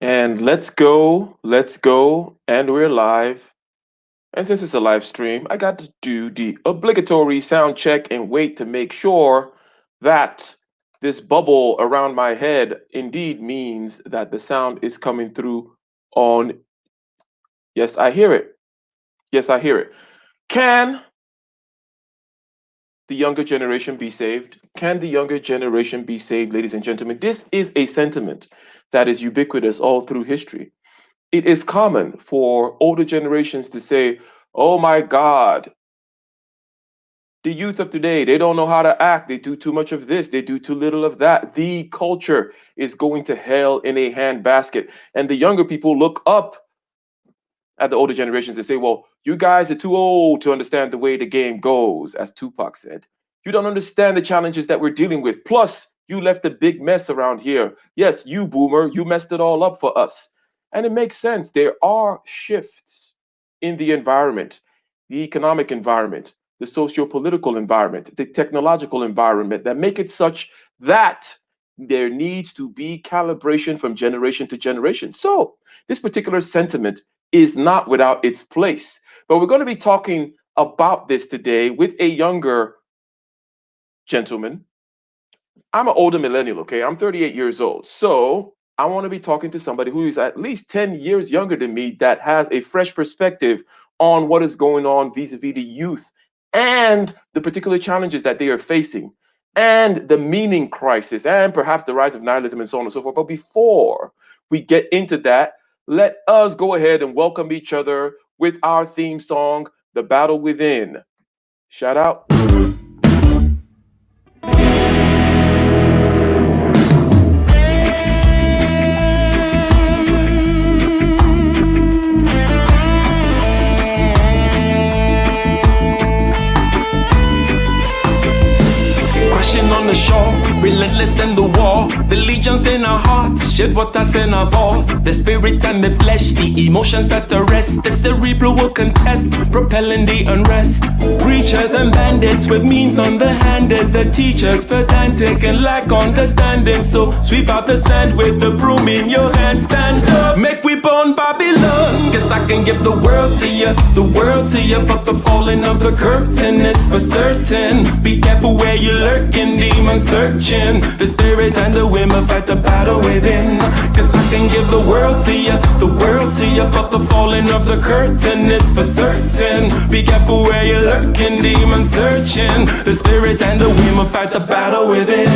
And let's go, and we're live. And since it's a live stream, I got to do the obligatory sound check and wait to make sure that this bubble around my head indeed means that the sound is coming through on. Yes, I hear it. Yes, I hear it. Can the younger generation be saved? Can the younger generation be saved, ladies and gentlemen? This is a sentiment that is ubiquitous all through history. It is common for older generations to say, oh my God, the youth of today, they don't know how to act. They do too much of this. They do too little of that. The culture is going to hell in a handbasket. And the younger people look up at the older generations and say, well, you guys are too old to understand the way the game goes, as Tupac said. You don't understand the challenges that we're dealing with. Plus, you left a big mess around here. Yes, you boomer, you messed it all up for us. And it makes sense. There are shifts in the environment, the economic environment, the socio-political environment, the technological environment that make it such that there needs to be calibration from generation to generation. So this particular sentiment is not without its place. But we're going to be talking about this today with a younger gentleman. I'm an older millennial, okay? I'm 38 years old. So I want to be talking to somebody who is at least 10 years younger than me that has a fresh perspective on what is going on vis-a-vis the youth and the particular challenges that they are facing and the meaning crisis and perhaps the rise of nihilism and so on and so forth. But before we get into that, let us go ahead and welcome each other with our theme song, The Battle Within. Shout out. On the shore, relentless in the war, the legions in our hearts, shed waters in our balls, the spirit and the flesh, the emotions that arrest, the cerebral will contest, propelling the unrest. Preachers and bandits with means underhanded, the teachers pedantic and lack understanding. So sweep out the sand with the broom in your hand, stand up, make we burn Babylon. Guess I can give the world to you, but the falling of the curtain is for certain. Be careful where you're lurking, demons searching. The spirit and the women fight the battle within. Cause I can give the world to you, but the falling of the curtain is for certain. Be careful where you're lurking, demons searching. The spirit and the women fight the battle within.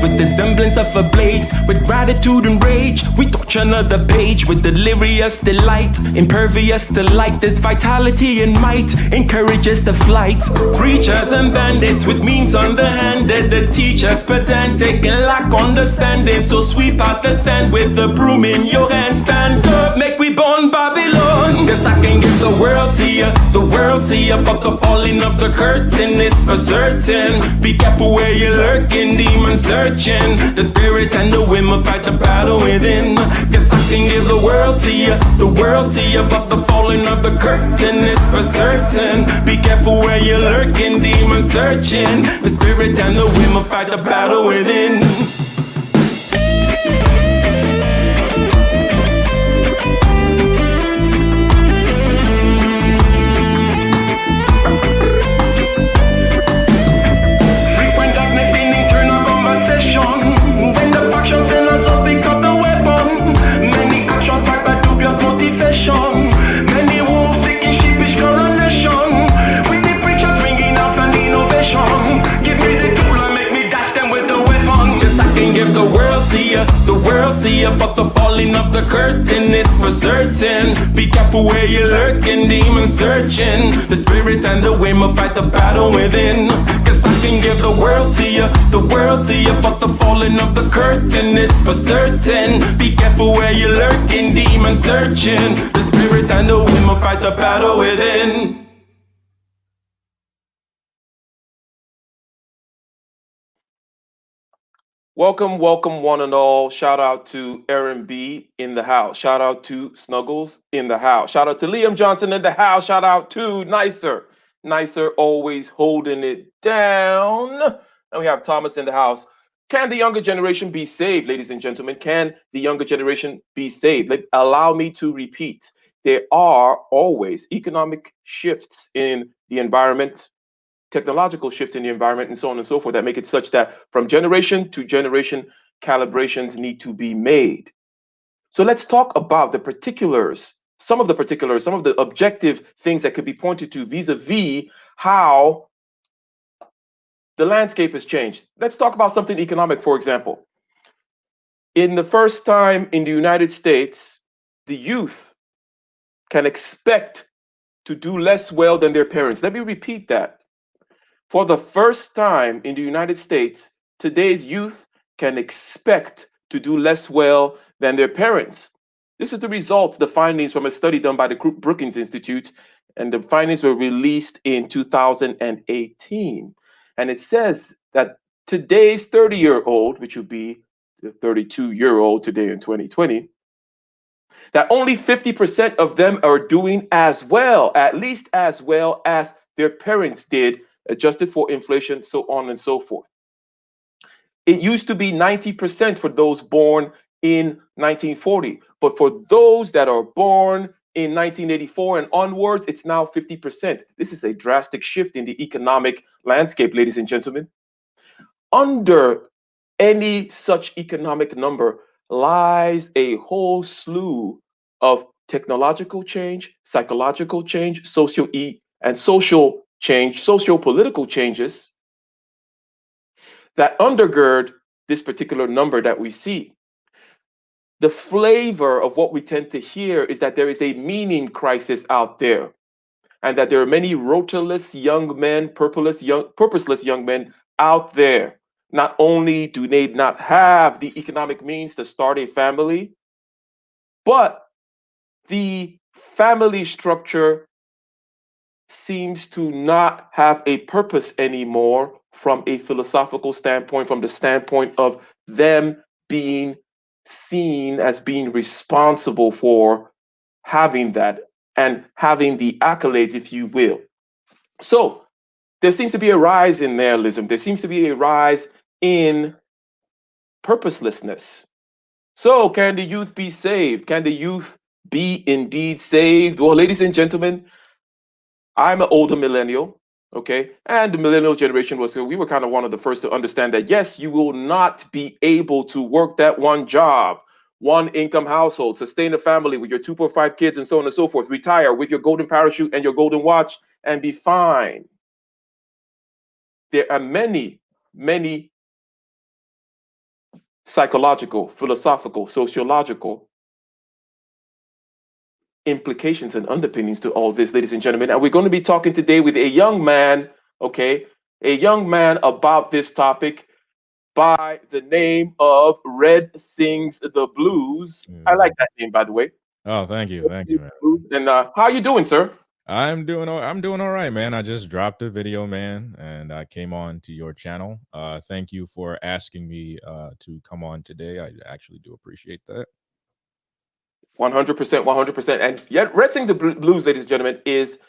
With the semblance of a blaze, with gratitude and rage, we touch another page with delirious delight, impervious to light. This vitality and might encourages the flight. Preachers and bandits with means underhanded, the teachers pedantic and lack understanding. So sweep out the sand with the broom in your hand, stand up, make we burn Babylon. Guess I can give the world to you, but the falling of the curtain is for certain. Be careful where you're lurking, demons searching. The spirit and the women fight the battle within. Guess I can give the world to you, but the falling of the curtain is for certain. Be careful where you're lurking, demons searching. The spirit and the women fight the battle within. But the falling of the curtain is for certain. Be careful where you're lurking, demons searching. The spirit and the women fight the battle within. Cause I can give the world to you, but the falling of the curtain is for certain. Be careful where you're lurking, demons searching. The spirit and the women fight the battle within. Welcome, welcome, one and all. Shout out to Aaron B in the house. Shout out to Snuggles in the house. Shout out to Liam Johnson in the house. Shout out to Nicer. Nicer always holding it down. And we have Thomas in the house. Can the younger generation be saved, ladies and gentlemen? Can the younger generation be saved? Allow me to repeat. There are always economic shifts in the environment, technological shift in the environment, and so on and so forth, that make it such that from generation to generation, calibrations need to be made. So let's talk about the particulars, some of the objective things that could be pointed to vis-a-vis how the landscape has changed. Let's talk about something economic, for example. In the first time in the United States, the youth can expect to do less well than their parents. Let me repeat that. For the first time in the United States, today's youth can expect to do less well than their parents. This is the results, the findings from a study done by the Brookings Institute, and the findings were released in 2018. And it says that today's 30-year-old, which would be the 32-year-old today in 2020, that only 50% of them are doing as well, at least as well as their parents did, adjusted for inflation, so on and so forth. It used to be 90% for those born in 1940, but for those that are born in 1984 and onwards, it's now 50%. This is a drastic shift in the economic landscape, ladies and gentlemen. Under any such economic number lies a whole slew of technological change, psychological change, and social change, socio-political changes that undergird this particular number that we see. The flavor of what we tend to hear is that there is a meaning crisis out there, and that there are many rotorless young men, purposeless young men out there. Not only do they not have the economic means to start a family, but the family structure seems to not have a purpose anymore from a philosophical standpoint, from the standpoint of them being seen as being responsible for having that and having the accolades, if you will. So there seems to be a rise in nihilism. There seems to be a rise in purposelessness. So, can the youth be saved? Can the youth be indeed saved? Well, ladies and gentlemen, I'm an older millennial, okay? And the millennial generation we were kind of one of the first to understand that, yes, you will not be able to work that one job, one income household, sustain a family with your 2.5 kids and so on and so forth, retire with your golden parachute and your golden watch and be fine. There are many, many psychological, philosophical, sociological implications and underpinnings to all this, ladies and gentlemen. And we're going to be talking today with a young man, okay, a young man about this topic by the name of Red Sings the Blues. I Mhm. like that name, by the way. Oh, thank you, man. And how you doing, sir? I'm doing all right, man. I just dropped a video, man, and I came on to your channel. Thank you for asking me to come on today. I actually do appreciate that. 100%, 100%. And yet, Red Sings the Blues, ladies and gentlemen, is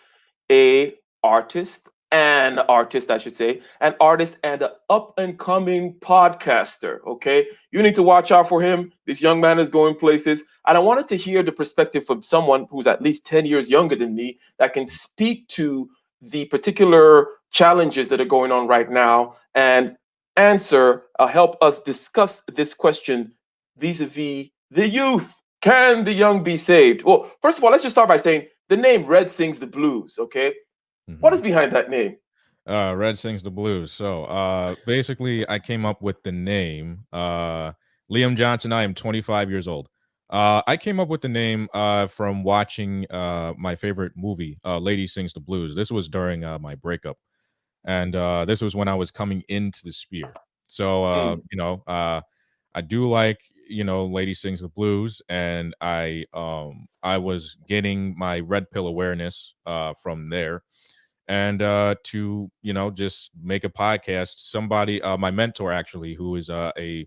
a artist, I should say, an artist and an up and coming podcaster. Okay, you need to watch out for him. This young man is going places, and I wanted to hear the perspective from someone who's at least 10 years younger than me that can speak to the particular challenges that are going on right now and help us discuss this question vis-a-vis the youth. Can the young be saved? Well, first of all, let's just start by saying the name Red Sings the Blues, okay? What hmm is behind that name? Red sings the blues. So basically, I came up with the name. Liam Johnson. I am 25 years old. I came up with the name from watching my favorite movie, Lady Sings the Blues. This was during my breakup. And this was when I was coming into the Spear. So Mm, I do like Lady Sings the Blues, and I was getting my red pill awareness from there, and to just make a podcast. Somebody, my mentor actually, who is a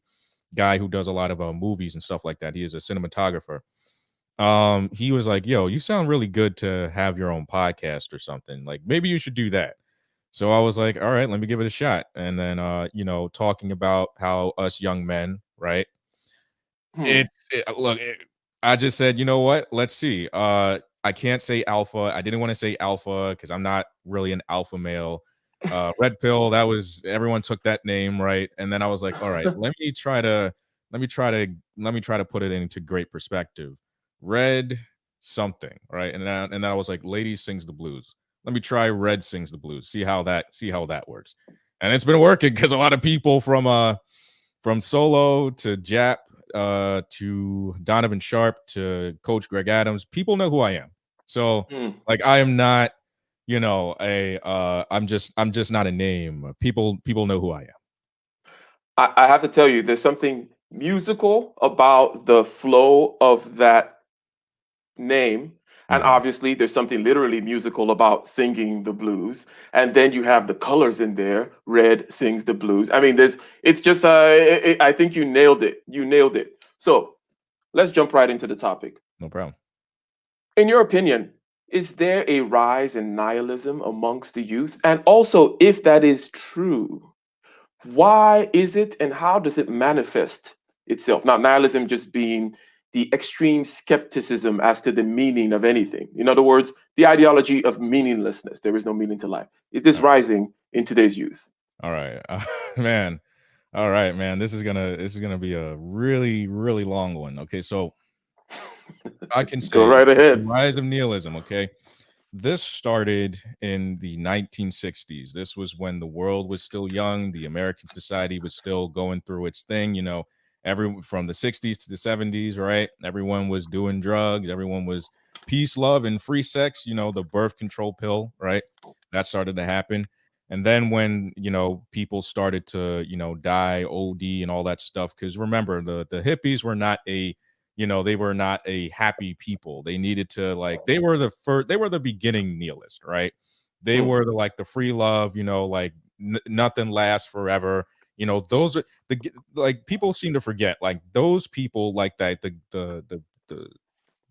guy who does a lot of movies and stuff like that. He is a cinematographer. He was like, "Yo, you sound really good to have your own podcast or something. Like maybe you should do that." So I was like, "All right, let me give it a shot." And then talking about how us young men, right? Hmm. Look, I just said, "You know what? Let's see." I can't say alpha. I didn't want to say alpha because I'm not really an alpha male. Red pill, that was everyone took that name, right? And then I was like, "All right, let me try to let me try to put it into great perspective. Red something, right?" And then I was like, "Lady sings the blues." Let me try Red sings the blues. See how that works. And it's been working because a lot of people from Solo to Jap to Donovan Sharp to Coach Greg Adams, people know who I am. So Hmm. like I am not, a I'm just not a name. People know who I am. I have to tell you, there's something musical about the flow of that name. And Mhm. obviously, there's something literally musical about singing the blues. And then you have the colors in there. Red sings the blues. I mean, it's just, I think you nailed it. You nailed it. So let's jump right into the topic. No problem. In your opinion, is there a rise in nihilism amongst the youth? And also, if that is true, why is it and how does it manifest itself? Now, nihilism just being the extreme skepticism as to the meaning of anything. In other words, the ideology of meaninglessness. There is no meaning to life. Is this All right. rising in today's youth? All right. Man. All right, man. This is gonna be a really, really long one. Okay, so I can Go say right the ahead. rise of nihilism, okay? This started in the 1960s. This was when the world was still young, the American society was still going through its thing, every from the 60s to the 70s, right? Everyone was doing drugs, everyone was peace, love, and free sex, the birth control pill, right? That started to happen. And then when, people started to, die, OD and all that stuff, because remember, the hippies were not they were not a happy people. They needed to they were the first, they were the beginning nihilist, right? They Hmm, were the free love, nothing lasts forever. Those are people seem to forget those people like that the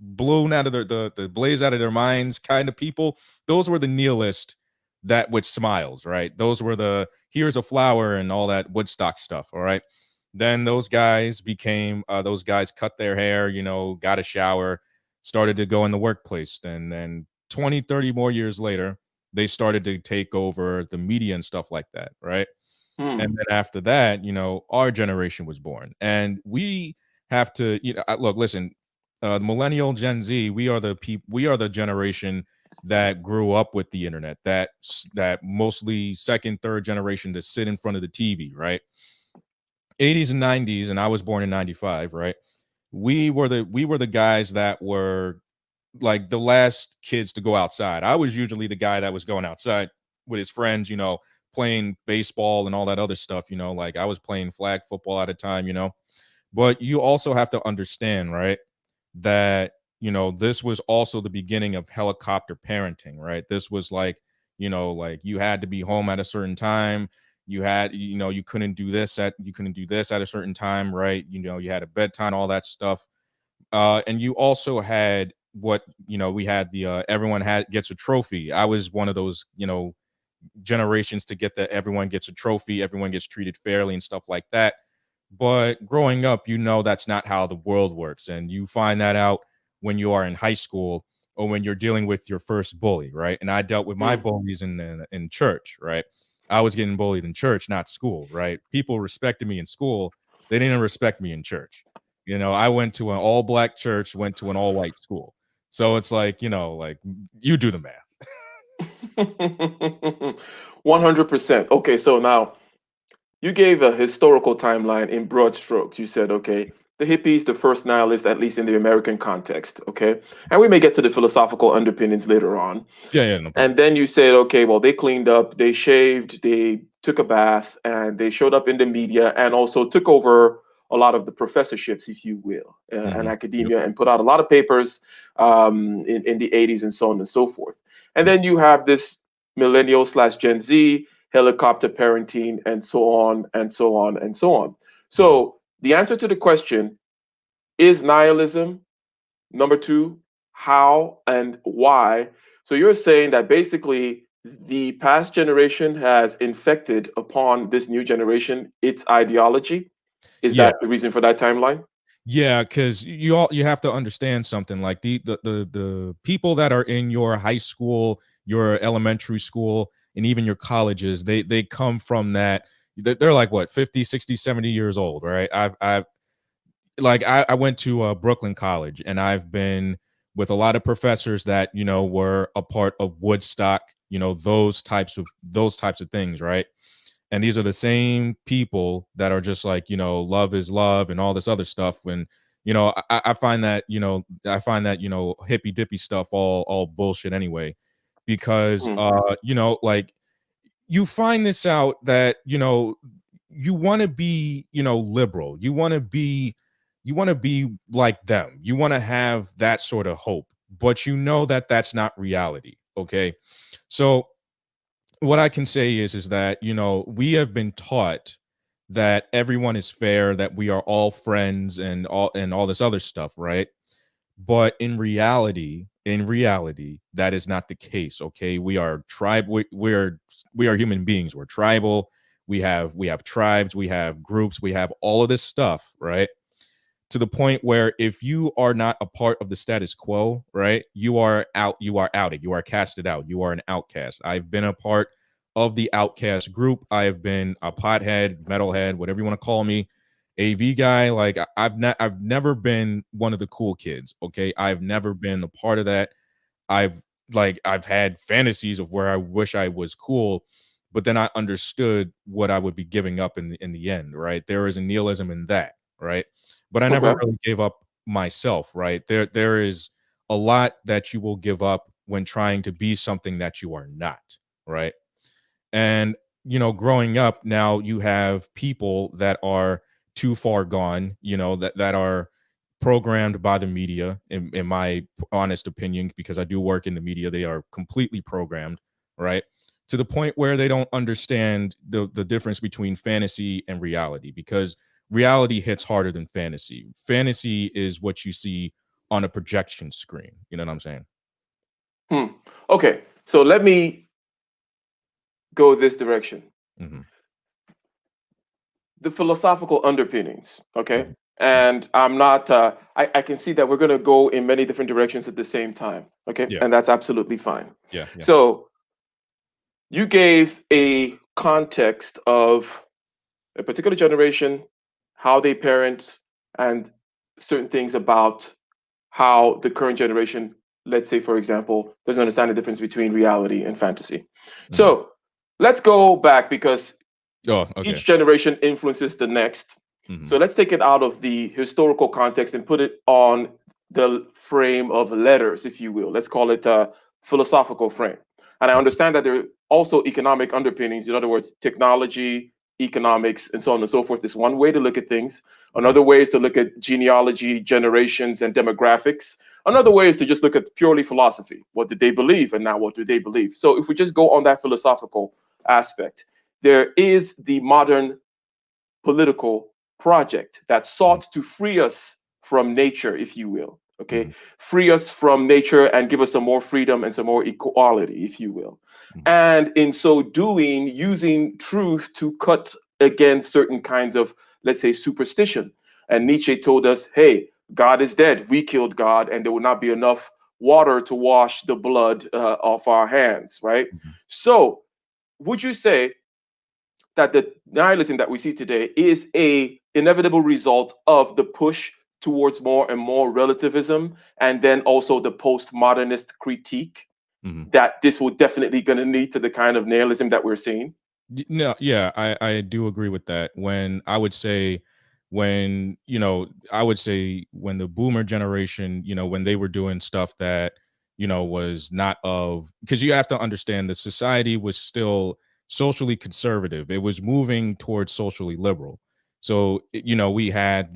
blown out of the blaze out of their minds kind of people. Those were the nihilist that with smiles, right? Those were the here's a flower and all that Woodstock stuff. All right. Then those guys cut their hair, got a shower, started to go in the workplace. And then 20, 30 more years later, they started to take over the media and stuff like that, right? And hmm, then after that, our generation was born. And we have to, look, listen, the millennial Gen Z, we are the generation that grew up with the internet, that mostly second, third generation to sit in front of the TV, right? 80s and 90s, and I was born in 95, right? We were the guys that were like the last kids to go outside. I was usually the guy that was going outside with his friends, playing baseball and all that other stuff, like I was playing flag football at a time, But you also have to understand, right, that this was also the beginning of helicopter parenting, right? This was like you had to be home at a certain time. You couldn't do this at a certain time, right? You had a bedtime, all that stuff. And you also had we had the everyone had gets a trophy. I was one of those generations to get that everyone gets a trophy, everyone gets treated fairly and stuff like that. But growing up, that's not how the world works. And you find that out when you are in high school or when you're dealing with your first bully, right? And I dealt with my hmm. bullies in church, right? I was getting bullied in church, not school, right? People respected me in school. They didn't respect me in church. I went to an all black church, went to an all white school. So it's like, you do the math. 100%. Okay, so now you gave a historical timeline in broad strokes. You said, okay, the hippies, the first nihilists, at least in the American context, okay? And we may get to the philosophical underpinnings later on. Yeah, yeah, no problem. And then you said, okay, well, they cleaned up, they shaved, they took a bath, and they showed up in the media and also took over a lot of the professorships, if you will, and Yep. academia, and put out a lot of papers in the 80s and so on and so forth. And then you have this millennial slash Gen Z, helicopter parenting, and so on and so on and so on. Mhm. So the answer to the question is nihilism. Number two, how and why. So you're saying that basically the past generation has infected upon this new generation its ideology. Is Yeah. that the reason for that timeline? Yeah, because you have to understand something like the people that are in your high school, your elementary school, and even your colleges, they come from that. They're like what 50, 60, 70 years old, right? I went to Brooklyn College, and I've been with a lot of professors that were a part of Woodstock, those types of things, right? And these are the same people that are just like love is love and all this other stuff. When I find that hippy dippy stuff all bullshit anyway, because Hmm. like you find this out that you want to be liberal, you want to be like them, you want to have that sort of hope, but that that's not reality. Okay, so what I can say is that we have been taught that everyone is fair, that we are all friends and all this other stuff, right? But in reality, that is not the case. Okay, we are tribe. We are human beings. We're tribal. We have tribes. We have groups. We have all of this stuff, right? To the point where if you are not a part of the status quo, right, you are out. You are outed. You are casted out. You are an outcast. I've been a part of the outcast group. I have been a pothead, metalhead, whatever you want to call me, AV guy. Like I've never been one of the cool kids. Okay, I've never been a part of that. I've I've had fantasies of where I wish I was cool, but then I understood what I would be giving up in the end, right? There is a nihilism in that, right? But I never Okay. really gave up myself, right? There is a lot that you will give up when trying to be something that you are not, right? And growing up now, you have people that are too far gone, that are programmed by the media, in my honest opinion, because I do work in the media. They are completely programmed, right? To the point where they don't understand the difference between fantasy and reality, because reality hits harder than fantasy. Fantasy is what you see on a projection screen. You know what I'm saying? Hmm. Okay. So let me go this direction. Hmm. The philosophical underpinnings. Okay. Hmm. Hmm. And I'm not, I can see that we're going to go in many different directions at the same time. Okay. Yeah, And that's absolutely fine. yeah, yeah. So you gave a context of a particular generation, how they parent, and certain things about how the current generation, let's say, for example, doesn't understand the difference between reality and fantasy. Hmm. So let's go back because Oh, okay. each generation influences the next. Hmm. So let's take it out of the historical context and put it on the frame of letters, if you will. Let's call it a philosophical frame. And I understand that there are also economic underpinnings. In other words, technology, economics, and so on and so forth is one way to look at things. Hmm. Another way is to look at genealogy, generations, and demographics. Another Hmm. way is to just look at purely philosophy. What did they believe? And now what do they believe? So if we just go on that philosophical aspect, there is the modern political project that sought to free us from nature, if you will. Okay, Hmm. free us from nature and give us some more freedom and some more equality, if you will. Hmm. And in so doing, using truth to cut against certain kinds of, let's say, superstition. And Nietzsche told us, hey, God is dead. We killed God, and there will not be enough water to wash the blood off our hands, right? Hmm. So, would you say that the nihilism that we see today is a inevitable result of the push towards more and more relativism, and then also the postmodernist critique Hmm. that this will definitely going to lead to the kind of nihilism that we're seeing? No, yeah, I do agree with that. When the boomer generation, when they were doing stuff that, was not of, because you have to understand that society was still socially conservative. It was moving towards socially liberal. So, we had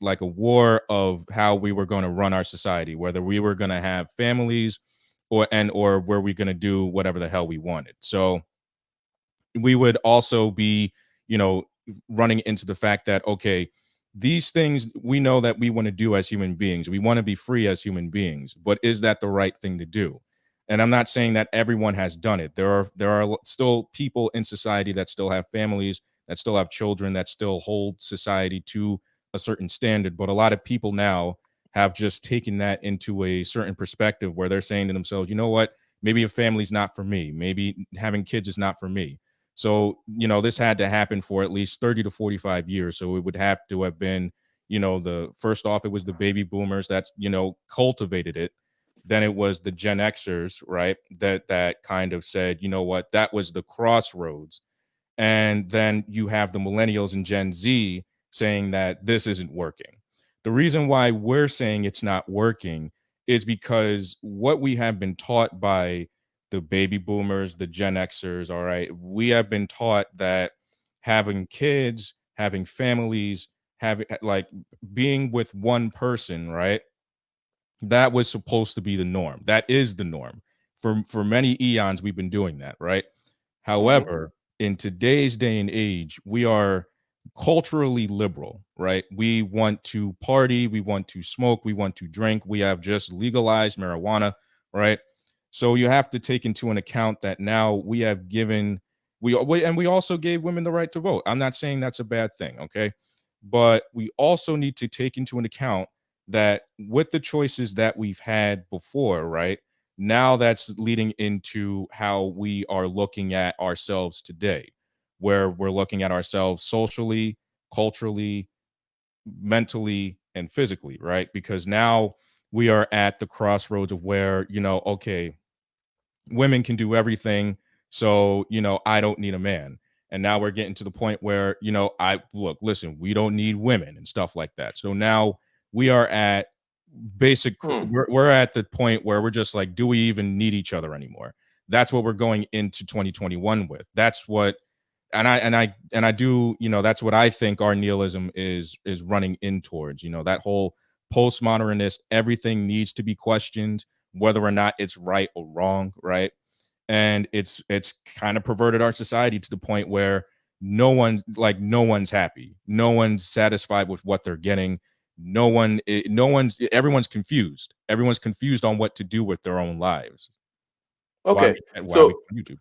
like a war of how we were going to run our society, whether we were going to have families or were we going to do whatever the hell we wanted? So we would also be, you know, running into the fact that, okay, these things we know that we want to do as human beings. We want to be free as human beings, but is that the right thing to do? And I'm not saying that everyone has done it. There are still people in society that still have families, that still have children, that still hold society to a certain standard. But a lot of people now have just taken that into a certain perspective where they're saying to themselves, you know what? Maybe a family's not for me. Maybe having kids is not for me. So, you know, this had to happen for at least 30 to 45 years. So it would have to have been, you know, the first off, it was the baby boomers that's, you know, cultivated it. Then it was the Gen Xers, right? That kind of said, you know what, that was the crossroads. And then you have the millennials and Gen Z saying that this isn't working. The reason why we're saying it's not working is because what we have been taught by the baby boomers, the Gen Xers, all right, we have been taught that having kids, having families, having like being with one person, right? That was supposed to be the norm. That is the norm. For many eons we've been doing that, right? Hmm. However, in today's day and age, we are culturally liberal, right? We want to party, we want to smoke, we want to drink. We have just legalized marijuana, right? So you have to take into an account that now we have given and we also gave women the right to vote. I'm not saying that's a bad thing, okay? But we also need to take into an account that with the choices that we've had before, right? Now that's leading into how we are looking at ourselves today, where we're looking at ourselves socially, culturally, mentally, and physically, right? Because now we are at the crossroads of where, you know, okay, women can do everything. So, you know, I don't need a man. And now we're getting to the point where, you know, listen, we don't need women and stuff like that. So now we are at Hmm. we're at the point where we're just like, do we even need each other anymore? That's what we're going into 2021 with. That's what, and I do, you know, that's what I think our nihilism is running in towards, you know, that whole postmodernist, everything needs to be questioned, whether or not it's right or wrong, right? And it's kind of perverted our society to the point where no one's happy, no one's satisfied with what they're getting, no one's everyone's confused on what to do with their own lives. Okay. Why we So on YouTube.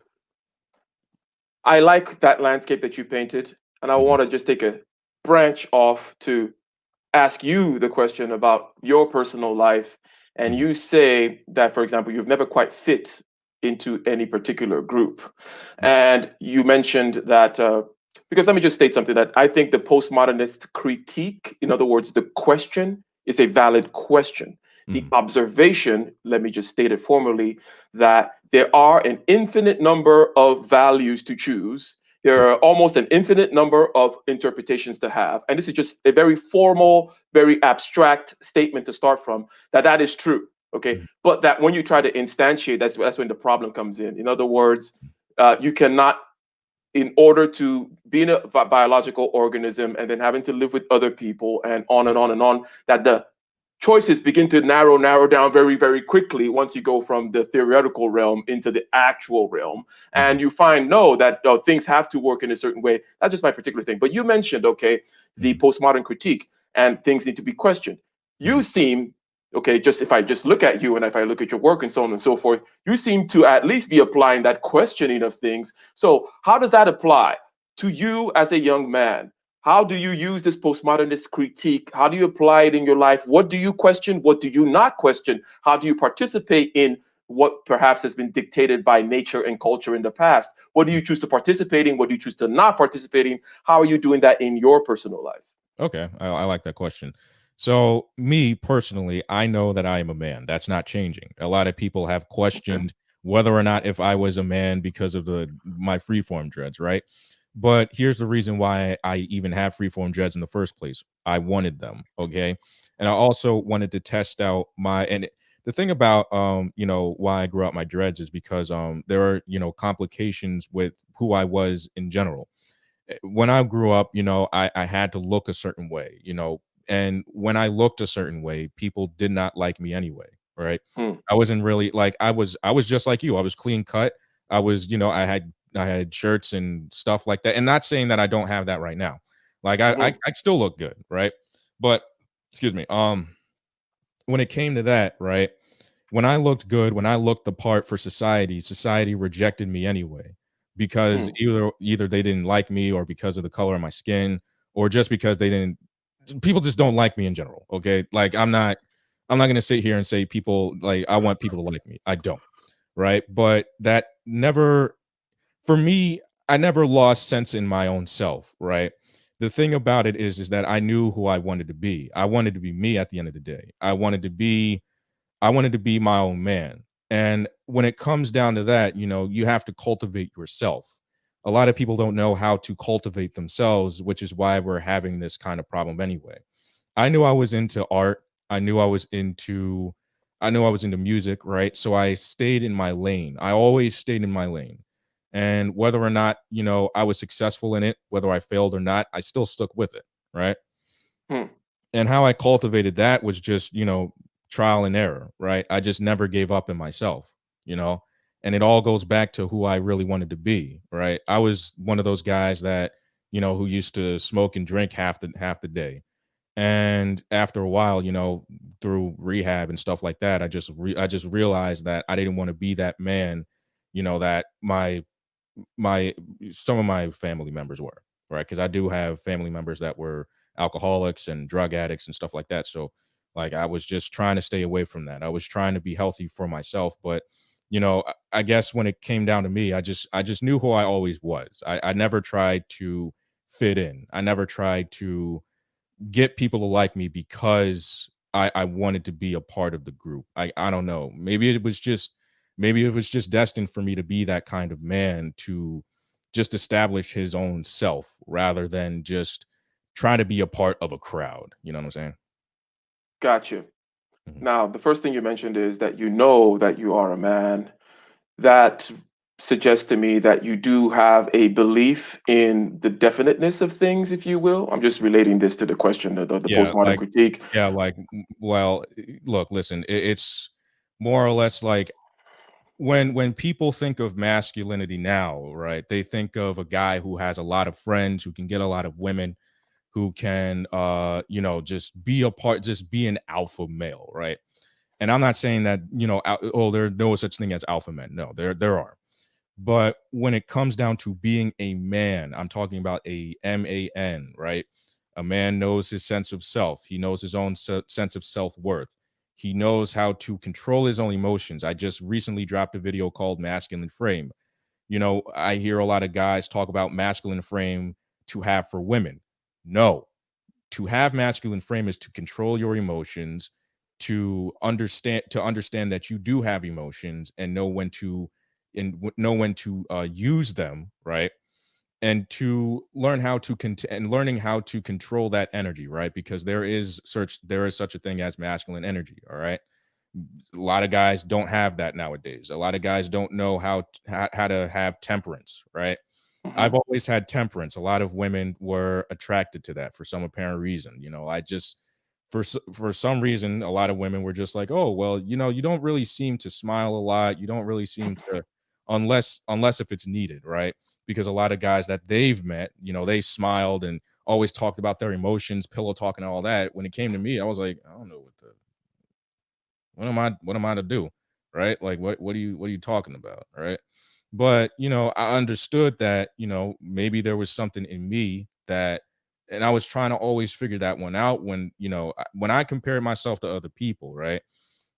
I like that landscape that you painted, and I Mhm, want to just take a branch off to ask you the question about your personal life. And mhm, you say that, for example, you've never quite fit into any particular group. mhm, And you mentioned that, because let me just state something that I think the postmodernist critique, in other words, the question is a valid question. The mhm, observation, let me just state it formally, that there are an infinite number of values to choose. There right, are almost an infinite number of interpretations to have. And this is just a very formal, very abstract statement to start from, that that is true. Okay. mhm, But that when you try to instantiate, that's when the problem comes in. In other words, you cannot, in order to be in a biological organism and then having to live with other people and on and on and on, that the choices begin to narrow down very, very quickly once you go from the theoretical realm into the actual realm. mhm, And you find, no, that things have to work in a certain way. That's just my particular thing. But you mentioned, okay, the mhm, postmodern critique and things need to be questioned. You mhm, seem, okay, just if I just look at you and if I look at your work and so on and so forth, you seem to at least be applying that questioning of things. So, how does that apply to you as a young man? How do you use this postmodernist critique? How do you apply it in your life? What do you question? What do you not question? How do you participate in what perhaps has been dictated by nature and culture in the past? What do mhm. you choose to participate in? What do you choose to not participate in? How are you doing that in your personal life? Okay, I like that question. So, me personally, I know that I am a man. That's not changing. A lot of people have Okay. questioned whether or not if I was a man because of the my freeform dreads, right? But here's the reason why I even have freeform dreads in the first place. I wanted them, okay? And I also wanted to test out the thing about you know, why I grew out my dreads is because there are, you know, complications with who I was in general. When I grew up, you know, I had to look a certain way, you know, and when I looked a certain way, people did not like me anyway. right? Hmm. I wasn't really like I was just like you. I was clean cut. I was, I had shirts and stuff like that. And not saying that I don't have that right now. Like Hmm. I still look good, right? But excuse me. When it came to that, right? When I looked good, when I looked the part for society, society rejected me anyway because Hmm. either they didn't like me or because of the color of my skin or just because they didn't people just don't like me in general, okay? Like I'm not going to sit here and say people like I want people to like me. I don't, right? But that never for me, I never lost sense in my own self, right? The thing about it is that I knew who I wanted to be. I wanted to be me at the end of the day. I wanted to be my own man. And when it comes down to that, you have to cultivate yourself. A lot of people don't know how to cultivate themselves, which is why we're having this kind of problem anyway. I knew I was into art. I knew I was into I knew I was into music, right? So I stayed in my lane. I always stayed in my lane. And whether or not, I was successful in it, whether I failed or not, I still stuck with it, right? Hmm. And how I cultivated that was just, trial and error, right? I just never gave up in myself, you know. And it all goes back to who I really wanted to be, right? I was one of those guys that, who used to smoke and drink half the day. And after a while, through rehab and stuff like that, I just realized that I didn't want to be that man, that my some of my family members were, right? Because I do have family members that were alcoholics and drug addicts and stuff like that. So, like, I was just trying to stay away from that. I was trying to be healthy for myself, but I guess when it came down to me, I just knew who I always was. I never tried to fit in. I never tried to get people to like me because I wanted to be a part of the group. I don't know. Maybe it was just destined for me to be that kind of man to just establish his own self rather than just try to be a part of a crowd. You know what I'm saying? Gotcha. Mhm. Now, the first thing you mentioned is that you know that you are a man. That suggests to me that you do have a belief in the definiteness of things, if you will. I'm just relating this to the question, the Yeah, postmodern critique. well, look, listen, it's more or less like when people think of masculinity now, right? They think of a guy who has a lot of friends, who can get a lot of women, who can just be an alpha male, right? And I'm not saying that, there's no such thing as alpha men. No, there are. But when it comes down to being a man, I'm talking about a man, right? A man knows his sense of self. He knows his own sense of self worth. He knows how to control his own emotions. I just recently dropped a video called Masculine Frame. I hear a lot of guys talk about masculine frame to have for women. No, to have masculine frame is to control your emotions, to understand that you do have emotions and know when to use them, right? And to learn how to and learning how to control that energy, right? Because there is such a thing as masculine energy, all right? A lot of guys don't have that nowadays. A lot of guys don't know how to have temperance, right? I've Mhm. always had temperance. A lot of women were attracted to that for some apparent reason. I just for some reason, a lot of women were just like, "Oh, well, you don't really seem to smile a lot. You don't really seem to, unless if it's needed, right?" Because a lot of guys that they've met, they smiled and always talked about their emotions, pillow talking, and all that. When it came to me, I was like, I don't know what am I to do, right? Like, what are you talking about, right? But I understood that maybe there was something in me that, and I was trying to always figure that one out when when I compared myself to other people, right?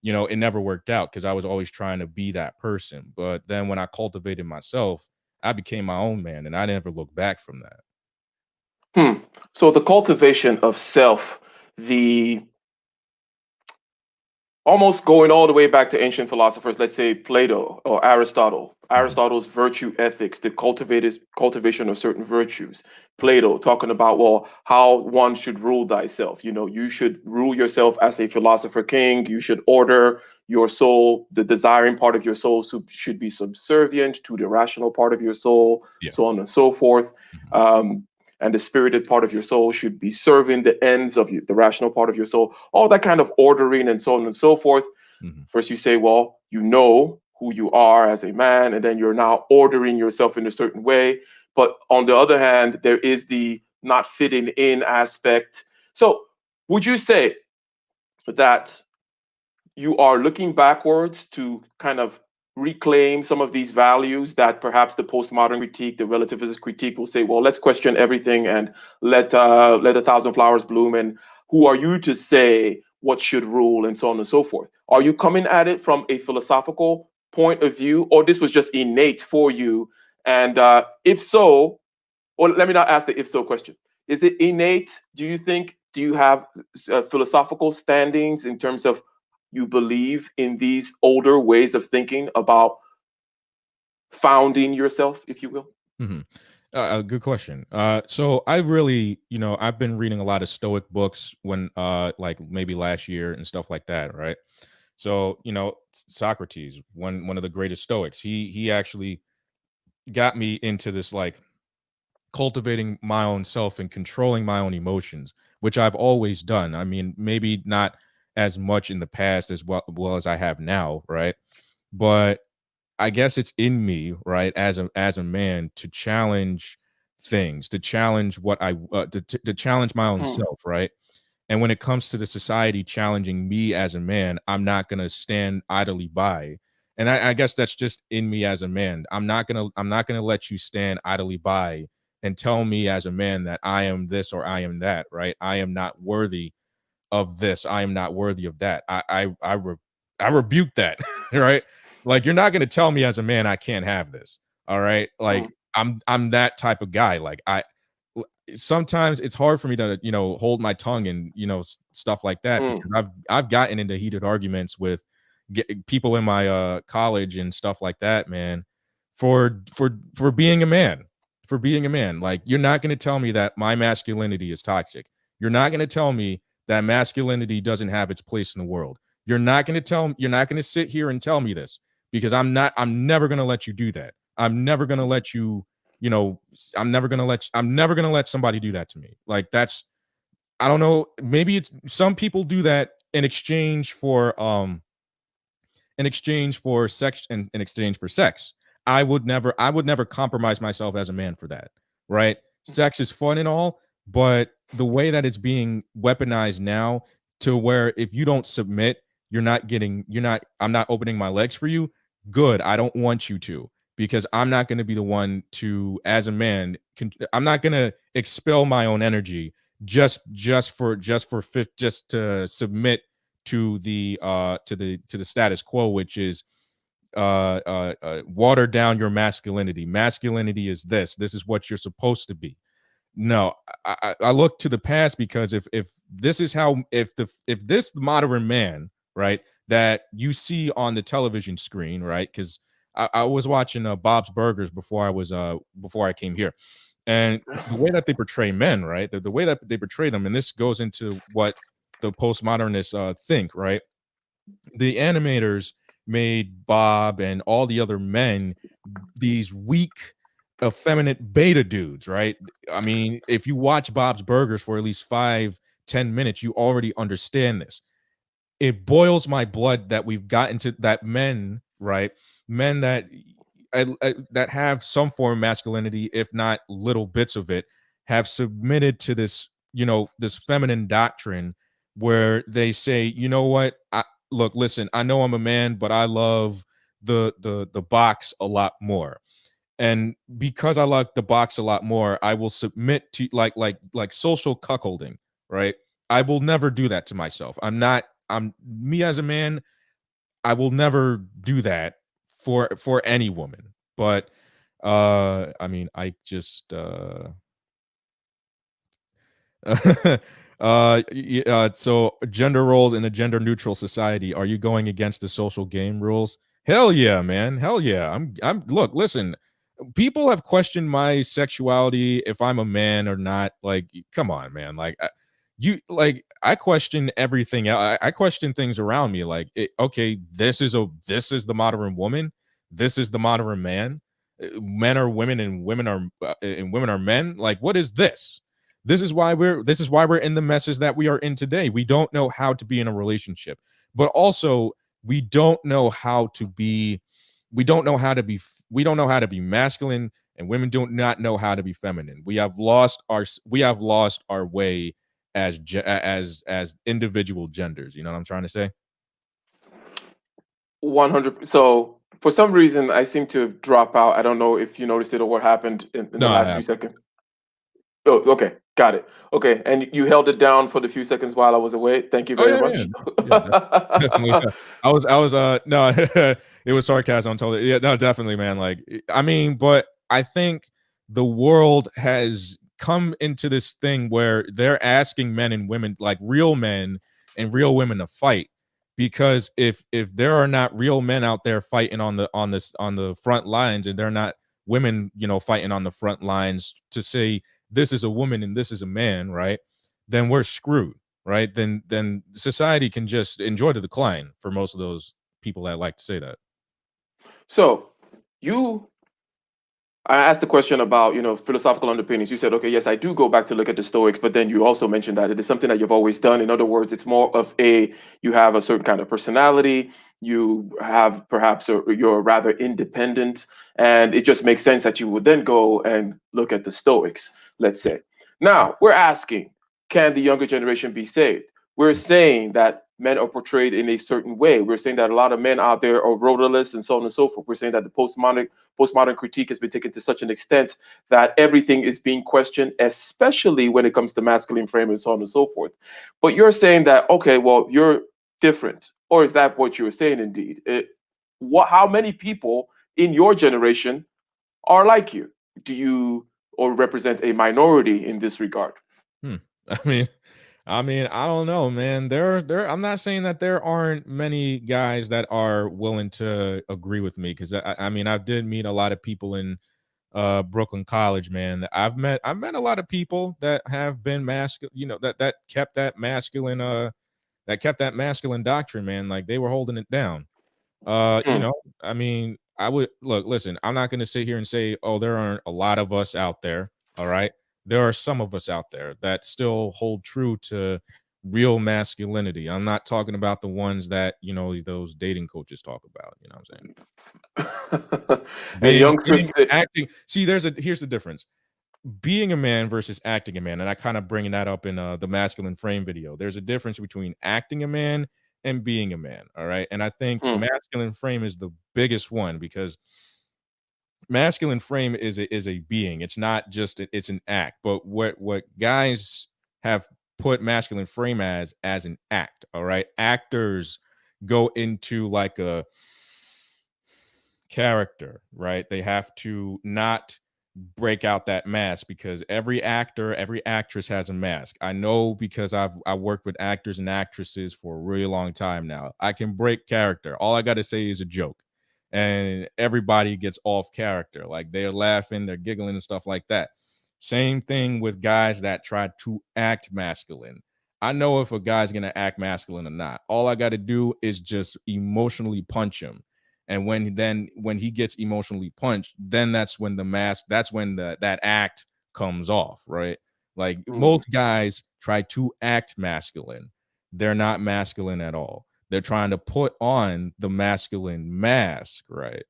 It never worked out because I was always trying to be that person. But then when I cultivated myself, I became my own man, and I never looked back from that. Hmm. So the cultivation of self, the almost going all the way back to ancient philosophers, let's say Plato or Aristotle, Mhm. Aristotle's virtue ethics, the cultivation of certain virtues. Plato talking about, well, how one should rule thyself. You should rule yourself as a philosopher king. You should order your soul. The desiring part of your soul should be subservient to the rational part of your soul, Yeah. so on and so forth. Mhm. Um, and the spirited part of your soul should be serving the ends of the rational part of your soul, all that kind of ordering and so on and so forth. Mhm. First, you say, well, you know who you are as a man, and then you're now ordering yourself in a certain way. But on the other hand, there is the not fitting in aspect. So, would you say that you are looking backwards to kind of reclaim some of these values that perhaps the postmodern critique, the relativist critique will say, well, let's question everything and let a thousand flowers bloom. And who are you to say what should rule and so on and so forth? Are you coming at it from a philosophical point of view, or this was just innate for you? And if so, or let me not ask the if so question. Is it innate? Do you think? Do you have philosophical standings in terms of you believe in these older ways of thinking about founding yourself, if you will? Mhm. Good question. So I really, I've been reading a lot of Stoic books when, like maybe last year and stuff like that, right? So, Socrates, one of the greatest Stoics, he actually got me into this like cultivating my own self and controlling my own emotions, which I've always done. I mean, maybe not as much in the past as well as I have now, right? But I guess it's in me, right, as a man to challenge things, to challenge what to challenge my own Hmm. self, right? And when it comes to the society challenging me as a man, I'm not gonna stand idly by. And I guess that's just in me as a man. I'm not gonna let you stand idly by and tell me as a man that I am this or I am that, right? I am not worthy of this. I am not worthy of that. I rebuke that, right? Like you're not gonna tell me as a man I can't have this. All right. Hmm. Like I'm that type of guy. Like sometimes it's hard for me to hold my tongue and stuff like that Hmm. because I've gotten into heated arguments with people in my college and stuff like that, man, for being a man, like you're not going to tell me that my masculinity is toxic. You're not going to tell me that masculinity doesn't have its place in the world. You're not going to sit here and tell me this because I'm never going to let you do that. I'm never going to let you you know I'm never gonna let somebody do that to me. Like that's I don't know, maybe it's some people do that in exchange for sex and in exchange for sex. I would never compromise myself as a man for that. Right? Sex is fun and all, but the way that it's being weaponized now to where if you don't submit, I'm not opening my legs for you. Good. I don't want you to because I'm not going to be the one to as a man I'm not going to expel my own energy just to submit to the status quo, which is water down your masculinity. Masculinity is this. This is what you're supposed to be. No, I look to the past because if this is how if this modern man, right, that you see on the television screen, right, because I was watching Bob's Burgers before I came here, and the way that they portray men, right, the way that they portray them, and this goes into what the postmodernists think, right, the animators made Bob and all the other men these weak, effeminate beta dudes, right? I mean, if you watch Bob's Burgers for at least 5-10 minutes, you already understand this. It boils my blood that we've gotten to that men, right? Men that have some form of masculinity, if not little bits of it, have submitted to this, this feminine doctrine where they say, you know what? Look, listen, I know I'm a man, but I love the box a lot more, and because I like the box a lot more, I will submit to like social cuckolding, right? I will never do that to myself. I'm me as a man. I will never do that for any woman. But I mean, I just so gender roles in a gender neutral society, are you going against the social game rules? Hell yeah, man. Hell yeah. I'm look, listen, people have questioned my sexuality if I'm a man or not. Like, come on, man. Like, I question everything. I question things around me. Like, okay, this is the modern woman. This is the modern man. Men are women and women are men. Like, what is this? This is why we're in the messes that we are in today. We don't know how to be in a relationship, but also we don't know how to be we don't know how to be we don't know how to be masculine, and women do not know how to be feminine. We have lost our way as individual genders. You know what I'm trying to say? 100. So for some reason, I seem to drop out. I don't know if you noticed it or what happened in the No, I last few have. seconds. Oh, okay, got it. Okay, and you held it down for the few seconds while I was away. Thank you Oh very yeah, yeah, much. yeah, definitely. Yeah. No, it was sarcasm. I'm totally yeah, no, definitely, man. Like, I mean, but I think the world has come into this thing where they're asking men and women, like real men and real women, to fight. Because if there are not real men out there fighting on the front lines, and they're not women, fighting on the front lines to say this is a woman and this is a man, right? Then we're screwed, right? Then society can just enjoy the decline for most of those people that like to say that. So you I asked the question about, philosophical underpinnings. You said, okay, yes, I do go back to look at the Stoics, but then you also mentioned that it is something that you've always done. In other words, it's more of you have a certain kind of personality, you have perhaps, you're rather independent, and it just makes sense that you would then go and look at the Stoics, let's say. Now, we're asking, can the younger generation be saved? We're saying that men are portrayed in a certain way. We're saying that a lot of men out there are rudderless and so on and so forth. We're saying that the postmodern critique has been taken to such an extent that everything is being questioned, especially when it comes to masculine frame and so on and so forth. But you're saying that, okay, well, you're different. Or is that what you were saying indeed? How many people in your generation are like you? Do you or represent a minority in this regard? Hmm. I mean, I don't know, man. I'm not saying that there aren't many guys that are willing to agree with me, because I mean, I did meet a lot of people in Brooklyn College, man. I've met a lot of people that have been masculine, that kept that masculine doctrine, man. Like, they were holding it down. Mm. I mean, I would listen, I'm not gonna sit here and say, oh, there aren't a lot of us out there. All right. There are some of us out there that still hold true to real masculinity. I'm not talking about the ones that, those dating coaches talk about. You know what I'm saying? And Being youngsters being say, acting. See, here's the difference. Being a man versus acting a man, and I kind of bringing that up in the masculine frame video. There's a difference between acting a man and being a man. All right. And I think mm, masculine frame is the biggest one, because masculine frame is a being. It's not just it's an act. But what guys have put masculine frame as an act. All right. Actors go into like a character, right? They have to not break out that mask, because every actor, every actress has a mask. I know, because I worked with actors and actresses for a really long time now. I can break character. All I got to say is a joke, and everybody gets off character. Like, they're laughing, they're giggling and stuff like that. Same thing with guys that try to act masculine. I know if a guy's going to act masculine or not. All I got to do is just emotionally punch him, and when he gets emotionally punched, then that's when that act comes off, right? Like, mm, most guys try to act masculine. They're not masculine at all. They're trying to put on the masculine mask, right?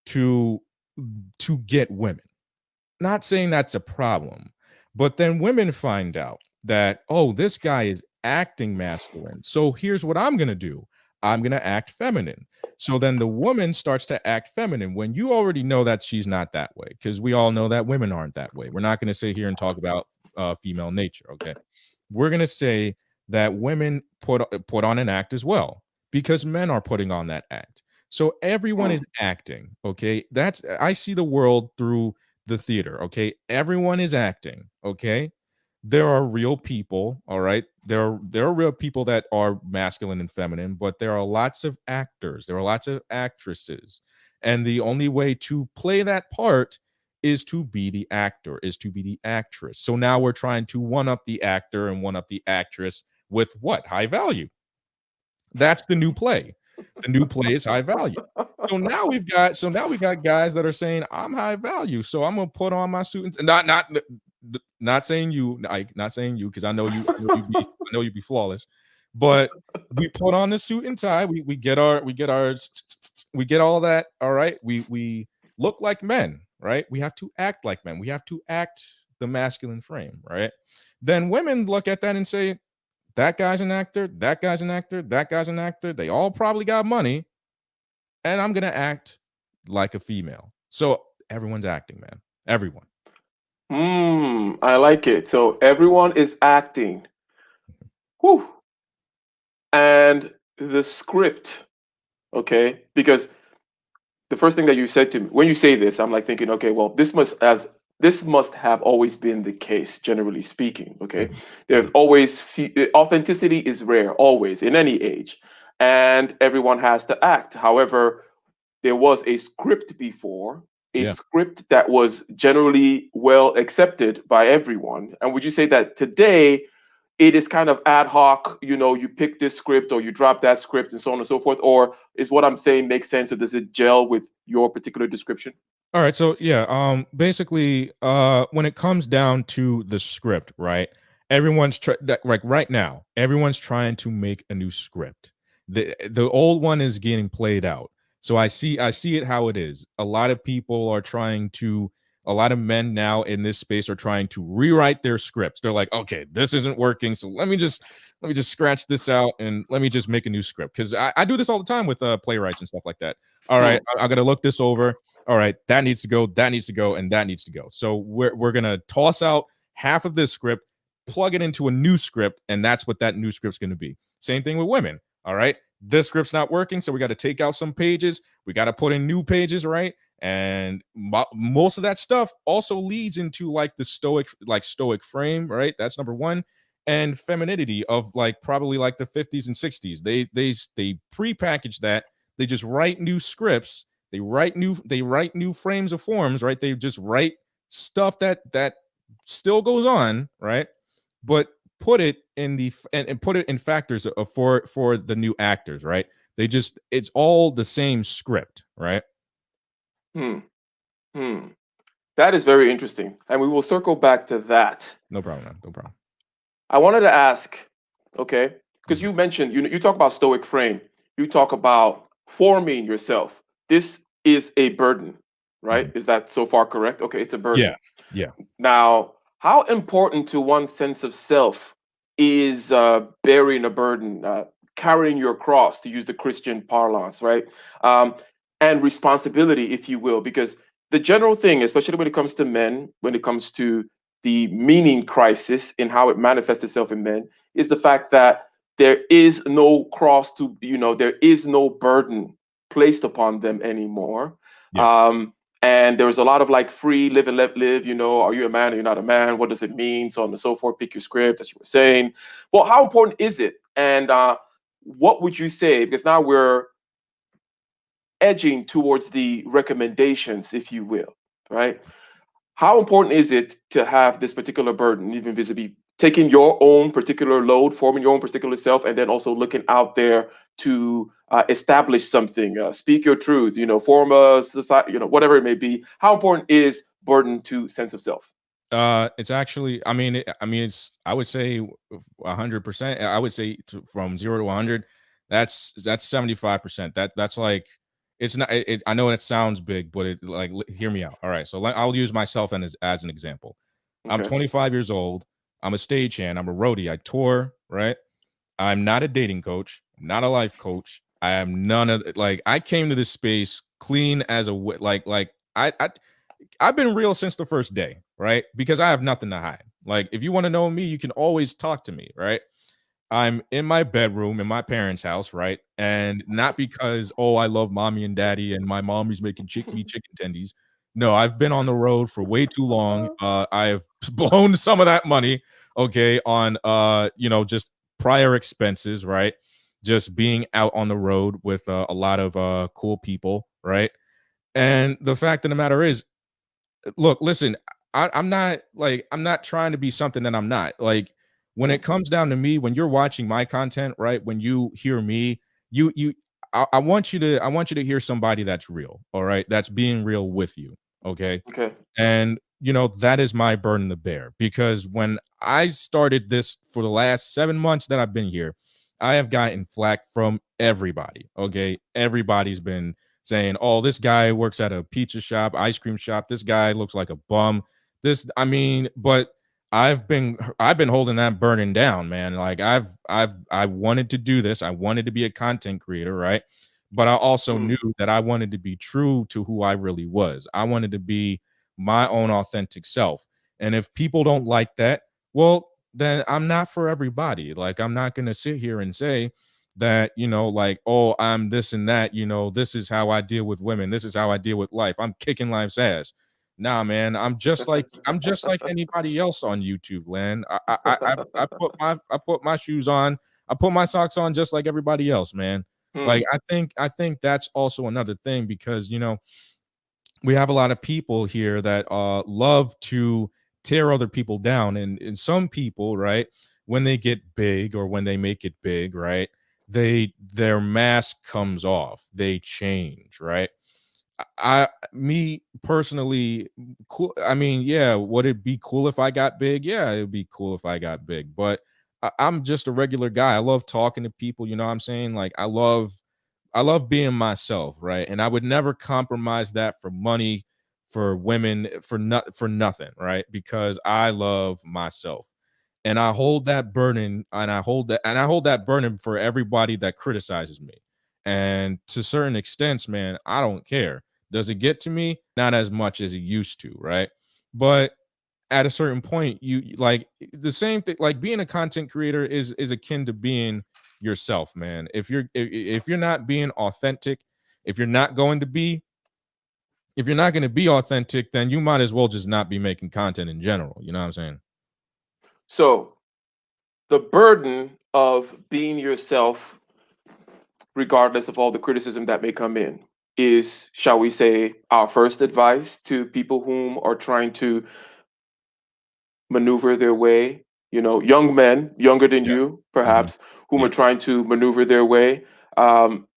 To get women. Not saying that's a problem, but then women find out that, oh, this guy is acting masculine. So here's what I'm going to do. I'm going to act feminine. So then the woman starts to act feminine when you already know that she's not that way, because we all know that women aren't that way. We're not going to sit here and talk about female nature. Okay. We're going to say that women put on an act as well, because men are putting on that act. So everyone is mm, acting. Okay. I see the world through the theater. Okay. Everyone is acting. Okay. There are real people. All right. There are real people that are masculine and feminine, but there are lots of actors. There are lots of actresses. And the only way to play that part is to be the actor, is to be the actress. So now we're trying to one up the actor and one up the actress with what? High value. That's the new play. The new play is high value. So now we got guys that are saying, I'm high value, so I'm gonna put on my suit and not saying you, Ike, not saying you, because I know you be flawless. But we put on the suit and tie. We get all that. All right. We look like men, right? We have to act like men. We have to act the masculine frame, right? Then women look at that and say, that guy's an actor, that guy's an actor, that guy's an actor. They all probably got money, and I'm gonna act like a female. So everyone's acting, man. Everyone. I like it. So everyone is acting. Whew. And the script, okay? Because the first thing that you said to me when you say this, I'm like thinking, okay, well, this must have always been the case, generally speaking. Okay, Mhm. there's Mhm. always authenticity is rare, always in any age, and everyone has to act. However, there was a script before, a Yeah. script that was generally well accepted by everyone. And would you say that today it is kind of ad hoc, you pick this script or you drop that script and so on and so forth? Or is what I'm saying make sense, or does it gel with your particular description? All right, so yeah, basically, when it comes down to the script, right? Like right now, everyone's trying to make a new script. The old one is getting played out. So I see it how it is. A lot of people are trying to a lot of men now in this space are trying to rewrite their scripts. They're like, okay, this isn't working, so let me just scratch this out and let me just make a new script. Because I do this all the time with playwrights and stuff like that. All Hmm. right, I gotta look this over. All right, that needs to go, that needs to go, and that needs to go. So we're gonna toss out half of this script, plug it into a new script, and that's what that new script's gonna be. Same thing with women. All right, this script's not working, so we got to take out some pages. We got to put in new pages, right? And most of that stuff also leads into like the stoic frame, right? That's number one. And femininity of like probably like the 50s and 60s. They prepackage that. They just write new scripts, they write new frames of forms, right? They just write stuff that still goes on, right? But put it in and put it in factors for the new actors, right? They just it's all the same script, right? Hmm. Hmm. That is very interesting, and we will circle back to that. No problem, man. No problem. I wanted to ask, okay, because Mhm. you mentioned you talk about stoic frame, you talk about forming yourself. This is a burden, right? Mhm. Is that so far correct? Okay, it's a Yeah, burden. yeah. Now, how important to one's sense of self is bearing a burden, carrying your cross, to use the Christian parlance, right? Um, and responsibility, if you will, because the general thing, especially when it comes to men, when it comes to the meaning crisis in how it manifests itself in men, is the fact that there is no cross to, there is no burden placed upon them anymore. Yeah. Um, and there was a lot of like free live and let live, are you a man or you're not a man? What does it mean? So on and so forth. Pick your script, as you were saying. Well, how important is it? And what would you say? Because now we're edging towards the recommendations, if you will, right? How important is it to have this particular burden, even vis-a-vis taking your own particular load, forming your own particular self, and then also looking out there to establish something, speak your truth, form a society, whatever it may be. How important is burden to sense of self? It's actually, I mean, it's, I would say 100%. I would say from 0 to 100, that's 75%. That's like, it's not, I know it sounds big, but it like, hear me out. All right. So I'll use myself as an example. I'm Okay. 25 years old. I'm a stagehand. I'm a roadie. I tour, right? I'm not a dating coach, not a life coach. I am none of like, I came to this space clean as a, I've been real since the first day, right? Because I have nothing to hide. Like, if you want to know me, you can always talk to me, right? I'm in my bedroom in my parents' house, right? And not because, oh, I love mommy and daddy and my mommy's making me chicken tendies. No, I've been on the road for way too long. I have blown some of that money, okay, on just prior expenses, right? Just being out on the road with a lot of cool people, right? And the fact of the matter is, look, listen, I'm not trying to be something that I'm not. Like, when Hmm. it comes down to me, when you're watching my content, right? When you hear me, you I want you to hear somebody that's real, all right? That's being real with you. Okay. Okay. And that is my burden to bear, because when I started this for the last 7 months that I've been here, I have gotten flack from everybody. Okay, everybody's been saying, "Oh, this guy works at a pizza shop, ice cream shop. This guy looks like a bum." I mean, but I've been holding that burden down, man. Like I wanted to do this. I wanted to be a content creator, right? But I also Mm. knew that I wanted to be true to who I really was. I wanted to be my own authentic self. And if people don't like that, well, then I'm not for everybody. Like I'm not going to sit here and say that, like, oh, I'm this and that, this is how I deal with women. This is how I deal with life. I'm kicking life's ass. Nah, man, I'm just like anybody else on YouTube, land. I put my shoes on, I put my socks on just like everybody else, man. Like Hmm. I think that's also another thing because we have a lot of people here that love to tear other people down, and some people, right, when they get big or when they make it big, right, their mask comes off, they change, right. Me personally, cool. I mean, yeah, would it be cool if I got big? Yeah, it'd be cool if I got big, but I'm just a regular guy. I love talking to people, you know what I'm saying? Like I love being myself, right? And I would never compromise that for money, for women, for nothing, right? Because I love myself. And I hold that burden, and I hold that burden for everybody that criticizes me. And to certain extents, man, I don't care. Does it get to me? Not as much as it used to, right? But at a certain point, like the same thing, like being a content creator is akin to being yourself, man. If you're not being authentic, if you're not going to be if you're not going to be authentic, then you might as well just not be making content in general. You know what I'm saying? So the burden of being yourself, regardless of all the criticism that may come in, is, shall we say, our first advice to people whom are trying to maneuver their way, young men, younger than Yeah. you, Hmm. perhaps, whom are Yeah. trying to maneuver their way,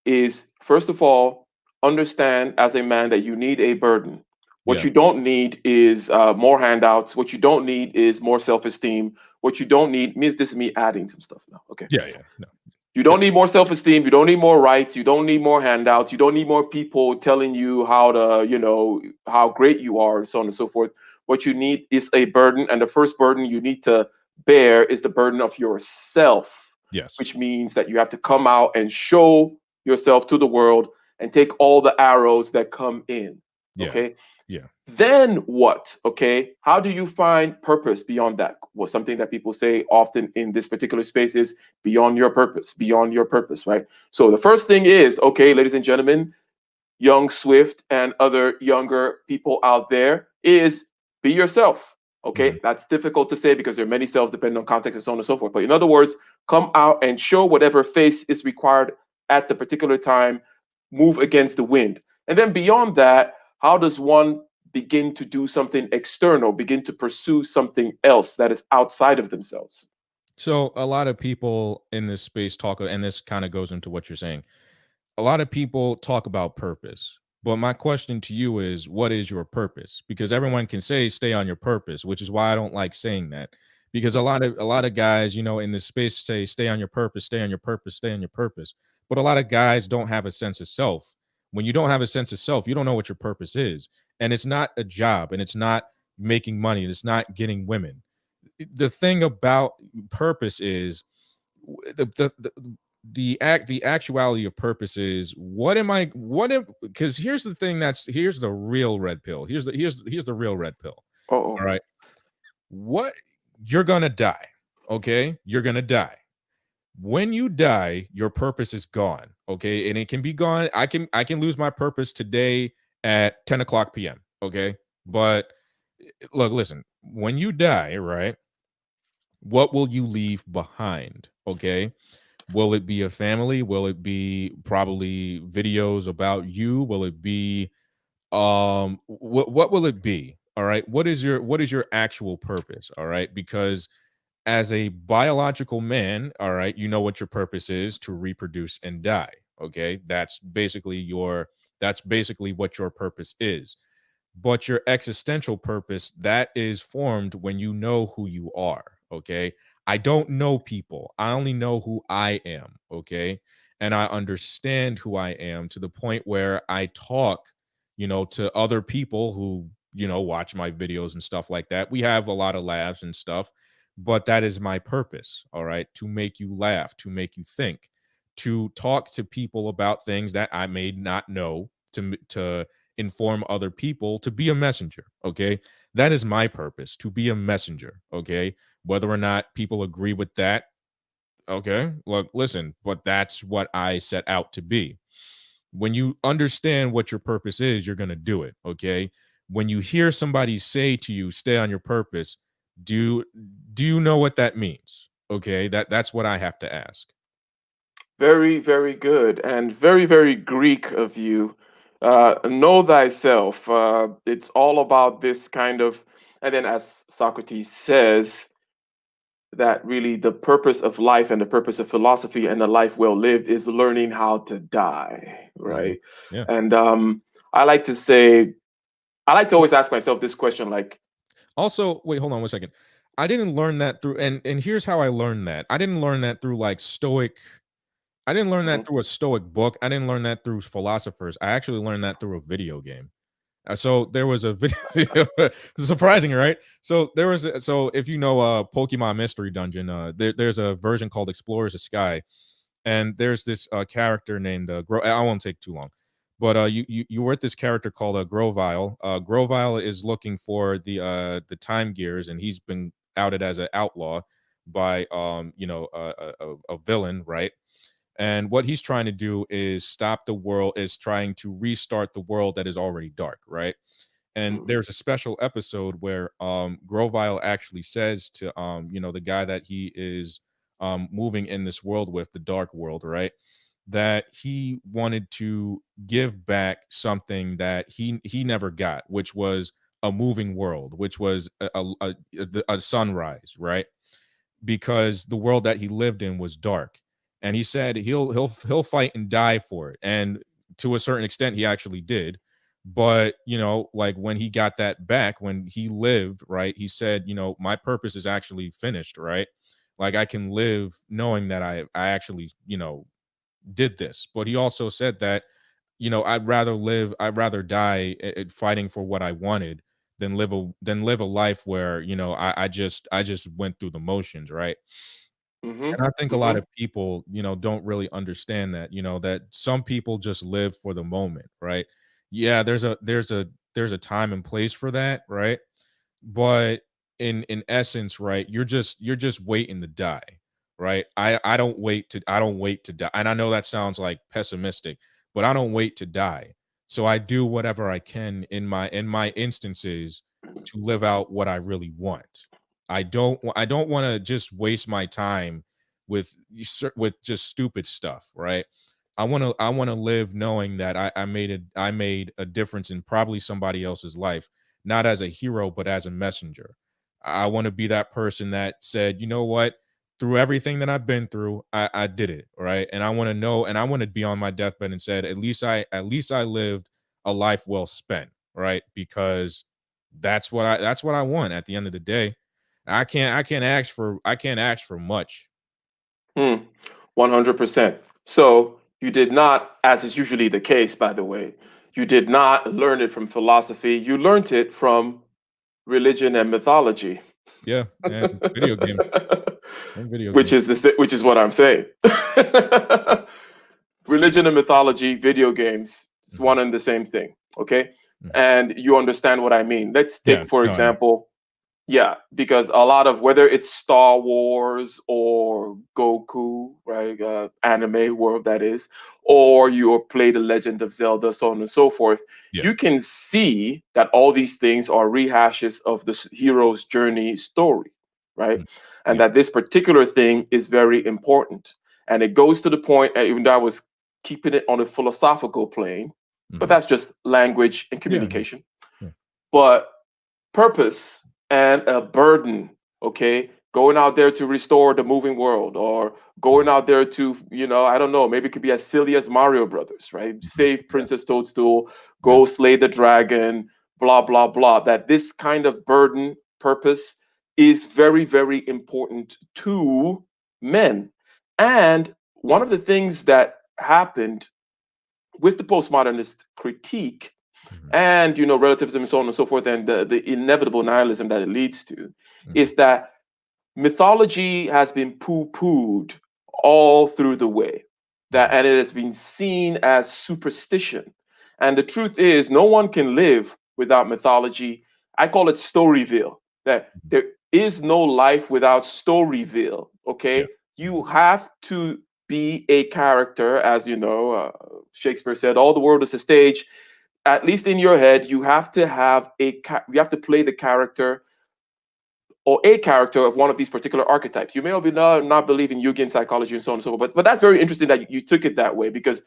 is first of all, understand as a man that you need a burden. What Yeah. you don't need is more handouts. What you don't need is more self esteem. What you don't need means this is me adding some stuff now. Okay. Yeah. Yeah. No. You Yeah. don't need more self-esteem. You don't need more rights. You don't need more handouts. You don't need more people telling you how to, how great you are, and so on and so forth. What you need is a burden, and the first burden you need to bear is the burden of yourself, Yes. which means that you have to come out and show yourself to the world and take all the arrows that come in. Yeah. Okay. Yeah. Then what? Okay. How do you find purpose beyond that? Well, something that people say often in this particular space is beyond your purpose, right? So the first thing is, okay, ladies and gentlemen, young Swift and other younger people out there, is be yourself. Mhm. Okay. That's difficult to say because there are many selves depending on context and so on and so forth. But in other words, come out and show whatever face is required at the particular time, move against the wind. And then beyond that, how does one begin to do something external, begin to pursue something else that is outside of themselves? So a lot of people in this space talk, and this kind of goes into what you're saying. A lot of people talk about purpose, but my question to you is, what is your purpose? Because everyone can say stay on your purpose, which is why I don't like saying that. Because a lot of guys, in this space say stay on your purpose, stay on your purpose, stay on your purpose. But a lot of guys don't have a sense of self. When you don't have a sense of self, you don't know what your purpose is. And it's not a job, and it's not making money, and it's not getting women. The thing about purpose is the actuality of purpose is what am I what am because here's the real red pill. Here's the real red pill. All Oh, right. What You're gonna die. Okay, you're gonna die. When you die, your purpose is gone. Okay, and it can be gone. I can lose my purpose today at 10 o'clock p.m. Okay, but look, listen, when you die, right, what will you leave behind? Okay, will it be a family? Will it be probably videos about you? Will it be what will it be? All right. What is your actual purpose? All right? Because as a biological man, all right, you know what your purpose is: to reproduce and die. Okay? That's basically what your purpose is. But your existential purpose, that is formed when you know who you are. Okay? I don't know people. I only know who I am, okay? And I understand who I am to the point where I talk, to other people who, watch my videos and stuff like that. We have a lot of laughs and stuff, but that is my purpose, all right? To make you laugh, to make you think, to talk to people about things that I may not know, to inform other people, to be a messenger, okay? That is my purpose, to be a messenger, okay? Whether or not people agree with that, okay, look, listen, but that's what I set out to be. When you understand what your purpose is, you're going to do it, okay? When you hear somebody say to you, stay on your purpose, do do you know what that means? Okay? That's what I have to ask. Very, very good, and very, very Greek of you. Know thyself. It's all about this kind of, and then as Socrates says, that really the purpose of life and the purpose of philosophy and a life well lived is learning how to die, Mhm. right? Yeah. And I like to say, I like to always ask myself this question, like, Also, wait, hold on one second. I didn't learn that through, and here's how I learned that. I didn't learn that through like stoic. I didn't learn that mhm, through a stoic book. I didn't learn that through philosophers. I actually learned that through a video game. So there was a video. Surprising, right? So there was so if you know Pokemon Mystery Dungeon, there's a version called Explorers of Sky, and there's this character named I won't take too long, but you were at this character called Grovile. Grovile is looking for the time gears, and he's been outed as an outlaw by a villain, right? And what he's trying to do is stop the world, is trying to restart the world that is already dark, right? And mhm, there's a special episode where Grovile actually says to the guy that he is moving in this world with, the dark world, right? That he wanted to give back something that he never got, which was a moving world, which was a sunrise, right? Because the world that he lived in was dark. And he said he'll fight and die for it. And to a certain extent, he actually did. But like when he got that back, when he lived, right, he said, my purpose is actually finished, right? Like I can live knowing that I actually, did this. But he also said that, I'd rather die fighting for what I wanted than live a life where, I just went through the motions, right? mhm, And I think a lot mhm, of people, don't really understand that, that some people just live for the moment, right? Yeah, there's a time and place for that, right? But in essence, right, you're just waiting to die, right? I don't wait to die. And I know that sounds like pessimistic, but I don't wait to die. So I do whatever I can in my instances to live out what I really want. I don't want to just waste my time with just stupid stuff, right? I want to live knowing that I made a difference in probably somebody else's life, not as a hero, but as a messenger. I want to be that person that said, you know what, through everything that I've been through, I did it, right? And I want to know, and I want to be on my deathbed and said, at least I lived a life well spent, right? Because that's what I want at the end of the day. I can't ask for much. hmm, 100%. So you did not, as is usually the case, by the way, you did not learn it from philosophy. You learned it from religion and mythology, Yeah, and video games and video which games. is which is what I'm saying. Religion and mythology, video games, it's Mhm, one and the same thing. Okay, mhm. and you understand what I mean. Let's Yeah, take, for no, I know. example, yeah, because a lot of whether it's Star Wars or Goku, right, anime world that is, or you play The Legend of Zelda, so on and so forth, Yeah, you can see that all these things are rehashes of the hero's journey story, right? mm, And yeah, that this particular thing is very important. And it goes to the point, and even though I was keeping it on a philosophical plane, but mhm. that's just language and Yeah, yeah, communication. yeah, But purpose and a burden, okay? Going out there to restore the moving world, or going mhm, out there to, I don't know, maybe it could be as silly as Mario Brothers, right? mhm. Save Yeah, Princess Toadstool, yeah, go slay the dragon, blah, blah, blah. That this kind of burden, purpose is very, very important to men. And one of the things that happened with the postmodernist critique Mhm. and relativism and so on and so forth, and the inevitable nihilism that it leads to, Mhm. is that mythology has been poo-pooed all through the way, that Mhm. and it has been seen as superstition. And the truth is, no one can live without mythology. I call it Storyville, that Mhm. there is no life without Storyville. Yeah. Okay, you Mhm. have to be a character, as Shakespeare said, all the world is a stage. At least in your head, you have to have you have to play the character or a character of one of these particular archetypes. You may or may not believe in Jungian psychology and so on and so forth, but that's very interesting that you took it that way, because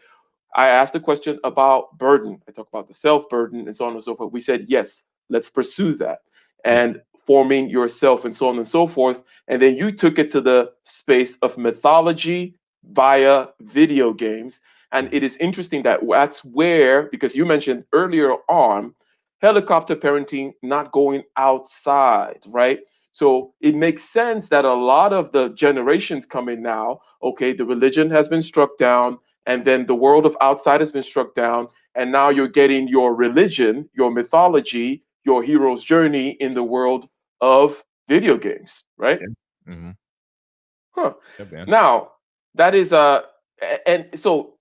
I asked a question about burden. I talked about the self burden and so on and so forth. We said, yes, let's pursue that Yeah. and forming yourself and so on and so forth. And then you took it to the space of mythology via video games. And Mhm. it is interesting that that's where, because you mentioned earlier on, helicopter parenting, not going outside, right? So it makes sense that a lot of the generations coming now, okay, the religion has been struck down, and then the world of outside has been struck down, and now you're getting your religion, your mythology, your hero's journey in the world of video games, right? Yeah. Mhm. Huh. Yeah, man. Now, that is and so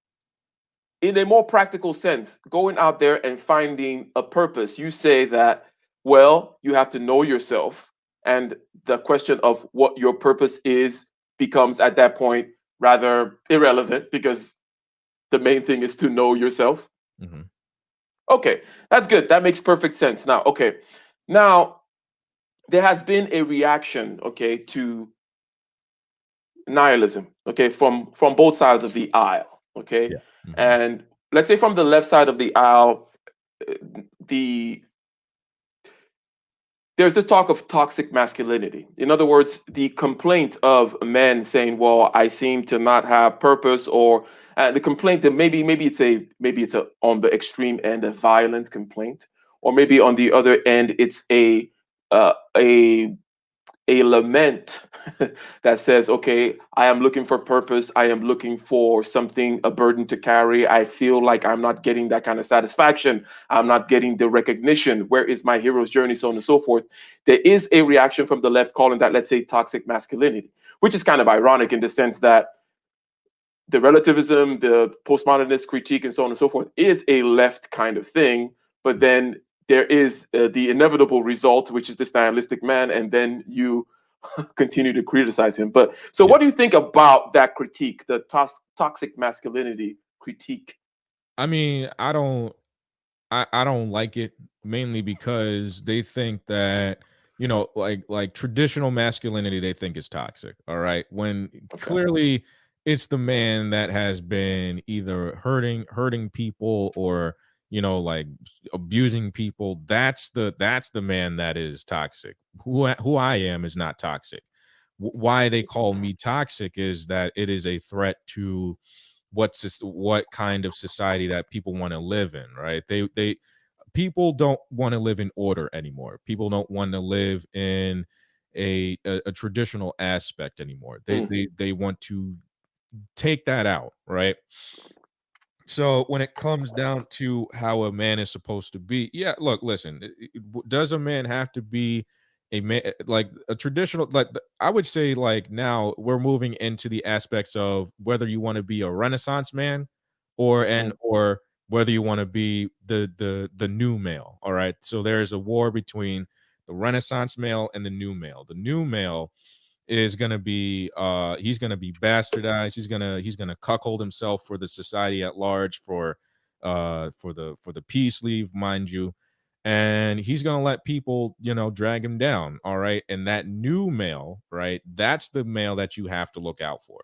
in a more practical sense, going out there and finding a purpose, you say that, well, you have to know yourself. And the question of what your purpose is becomes at that point rather irrelevant, because the main thing is to know yourself. Mhm. Okay, that's good. That makes perfect sense. Now, okay, now there has been a reaction, okay, to nihilism, okay, from both sides of the aisle, okay, Yeah. Mhm. and let's say from the left side of the aisle, the there's the talk of toxic masculinity. In other words, the complaint of men saying, "Well, I seem to not have purpose," or the complaint that maybe it's a on the extreme end a violent complaint, or maybe on the other end it's uh, a a lament that says, okay, I am looking for purpose. I am looking for something, a burden to carry. I feel like I'm not getting that kind of satisfaction. I'm not getting the recognition. Where is my hero's journey? So on and so forth. There is a reaction from the left calling that, let's say, toxic masculinity, which is kind of ironic in the sense that the relativism, the postmodernist critique, and so on and so forth is a left kind of thing. But then there is the inevitable result, which is this nihilistic man, and then you continue to criticize him. But so, Yeah. what do you think about that critique, the toxic masculinity critique? I mean, I don't like it, mainly because they think that, like traditional masculinity they think is toxic, all right? When Okay. clearly it's the man that has been either hurting people or, like abusing people. That's the man that is toxic. Who I am is not toxic. Why they call me toxic is that it is a threat to what kind of society that people want to live in, right? They people don't want to live in order anymore. People don't want to live in a traditional aspect anymore. They Mm, they they want to take that out, right? So when it comes down to how a man is supposed to be, yeah, look, listen, does a man have to be a man like a traditional I would say like now we're moving into the aspects of whether you want to be a renaissance man mm, or whether you want to be the new male, all right? So there's a war between the renaissance male and the new male. The new male is gonna be he's gonna be bastardized. He's gonna cuckold himself for the society at large, for the peace leave, mind you, and he's gonna let people drag him down. All right, and that new male, right? That's the male that you have to look out for,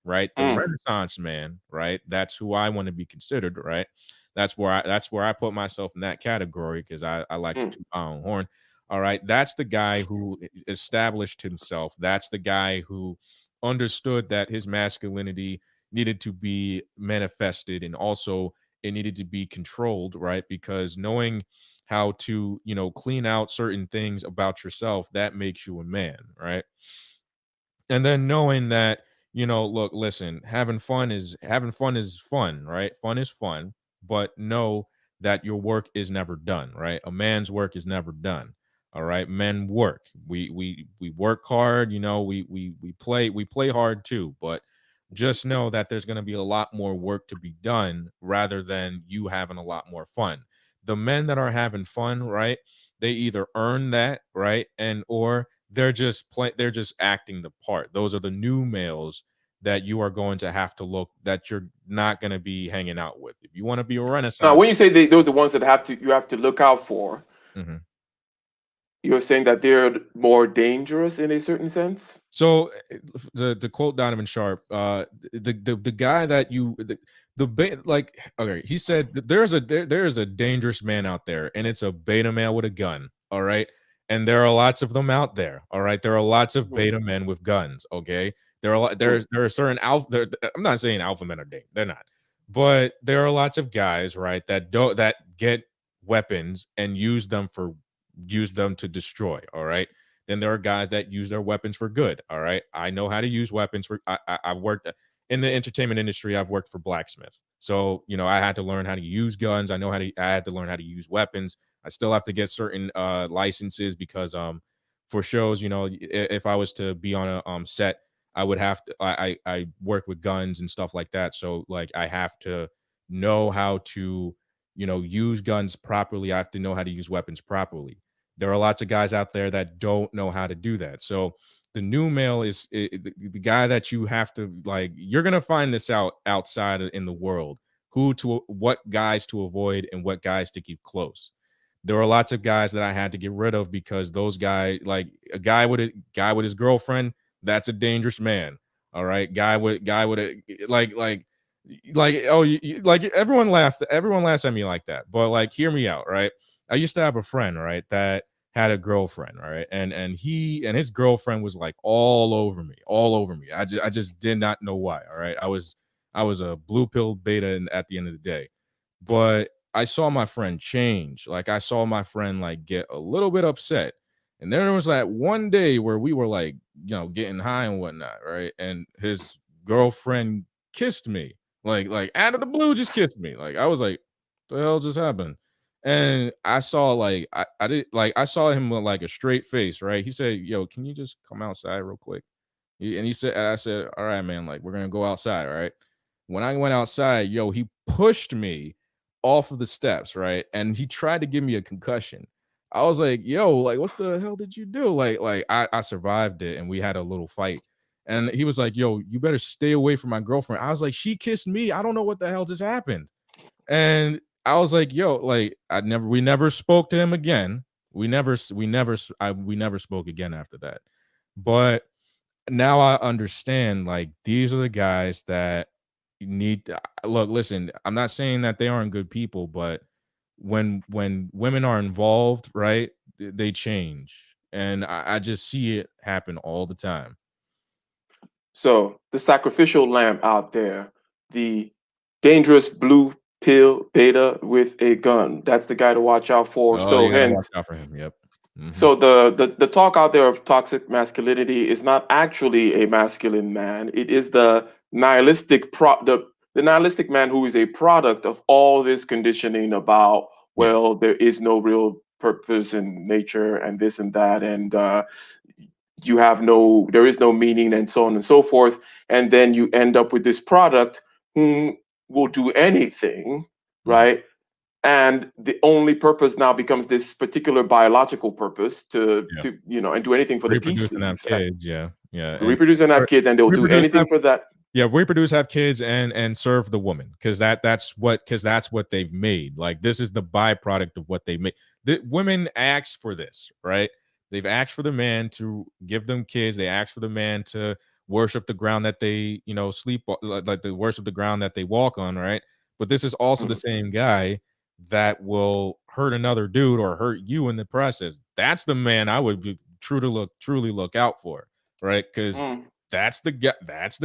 right? The mm, Renaissance man, right? That's who I want to be considered, right? That's where I put myself in that category because I like to mm, toot my own horn. All right. That's the guy who established himself. That's the guy who understood that his masculinity needed to be manifested and also it needed to be controlled, right? Because knowing how to, clean out certain things about yourself that makes you a man, right? And then knowing that, look, listen, having fun is fun, right? Fun is fun, but know that your work is never done, right? A man's work is never done. All right, men work. We work hard, we play hard too, but just know that there's going to be a lot more work to be done rather than you having a lot more fun. The men that are having fun, right? They either earn that, right? And or they're just acting the part. Those are the new males that you are going to have to look that you're not going to be hanging out with. If you want to be a Now, renaissance. when you say those are the ones that you have to look out for, Mhm. you're saying that they're more dangerous in a certain sense. So the quote Donovan Sharp, the guy that like, okay, he said that there is a dangerous man out there, and it's a beta male with a gun. All right, and there are lots of them out there. All right, there are lots of Hmm. beta men with guns. Okay, there are Hmm. there are certain alpha. I'm not saying alpha men are dangerous. They're not, but there are lots of guys, right, that get weapons and use them to destroy. All right, then there are guys that use their weapons for good. All right. I know how to use weapons for I've worked in the entertainment industry. I've worked for blacksmith. So, I had to learn how to use guns. I had to learn how to use weapons. I still have to get certain licenses because for shows, if I was to be on a set, I would have to I work with guns and stuff like that. So like I have to know how to, use guns properly. I have to know how to use weapons properly. There are lots of guys out there that don't know how to do that. So the new male is the guy that you have to like. You're gonna find this out outside in the world. What guys to avoid and what guys to keep close. There are lots of guys that I had to get rid of because those guys, like a guy with his girlfriend, that's a dangerous man. All right, guy with a like everyone laughs at me like that, but like hear me out, right? I used to have a friend, right, that had a girlfriend, right, and he and his girlfriend was like all over me, all over me. I just did not know why. All right, I was a blue pill beta at the end of the day, but I saw my friend change. Like I saw my friend like get a little bit upset, and there was that one day where we were like, getting high and whatnot, right, and his girlfriend kissed me, like out of the blue, just kissed me. Like I was like, the hell just happened? And I saw like I did like I saw him with like a straight face, right? He said, "Yo, can you just come outside real quick?" And he said, and I said, "All right, man, like we're gonna go outside, all right?" When I went outside, yo, he pushed me off of the steps, right? And he tried to give me a concussion. I was like, "Yo, like what the hell did you do?" I survived it, and we had a little fight. And he was like, "Yo, you better stay away from my girlfriend." I was like, "She kissed me. I don't know what the hell just happened." And I was like, "Yo, like we never spoke to him again. We never spoke again after that." But now I understand like these are the guys that look, listen, I'm not saying that they aren't good people, but when women are involved, right, they change. And I just see it happen all the time. So the sacrificial lamb out there, the dangerous blue pill beta with a gun. That's the guy to watch out for. Oh, So you gotta watch hence, out for him. Yep. Hmm. so the talk out there of toxic masculinity is not actually a masculine man. It is the nihilistic man who is a product of all this conditioning about, Yeah. well, there is no real purpose in nature and this and that, and there is no meaning, and so on and so forth. And then you end up with this product who will do anything, Hmm. right? And the only purpose now becomes this particular biological purpose Yeah. and do anything for the peace Reproduce and have leaves, kids. Yeah. Yeah. And reproduce and have re- kids, and they'll do reproduce anything for that. yeah, reproduce, have kids, and serve the woman because that's what they've made. Like this is the byproduct of what they made. The women asked for this, right? They've asked for the man to give them kids. They asked for the man to worship the ground that they sleep like they worship the ground that they walk on, right? But this is also the Mhm. same guy that will hurt another dude or hurt you in the process. That's the man I would be truly look out for, right? Because Mm. that's the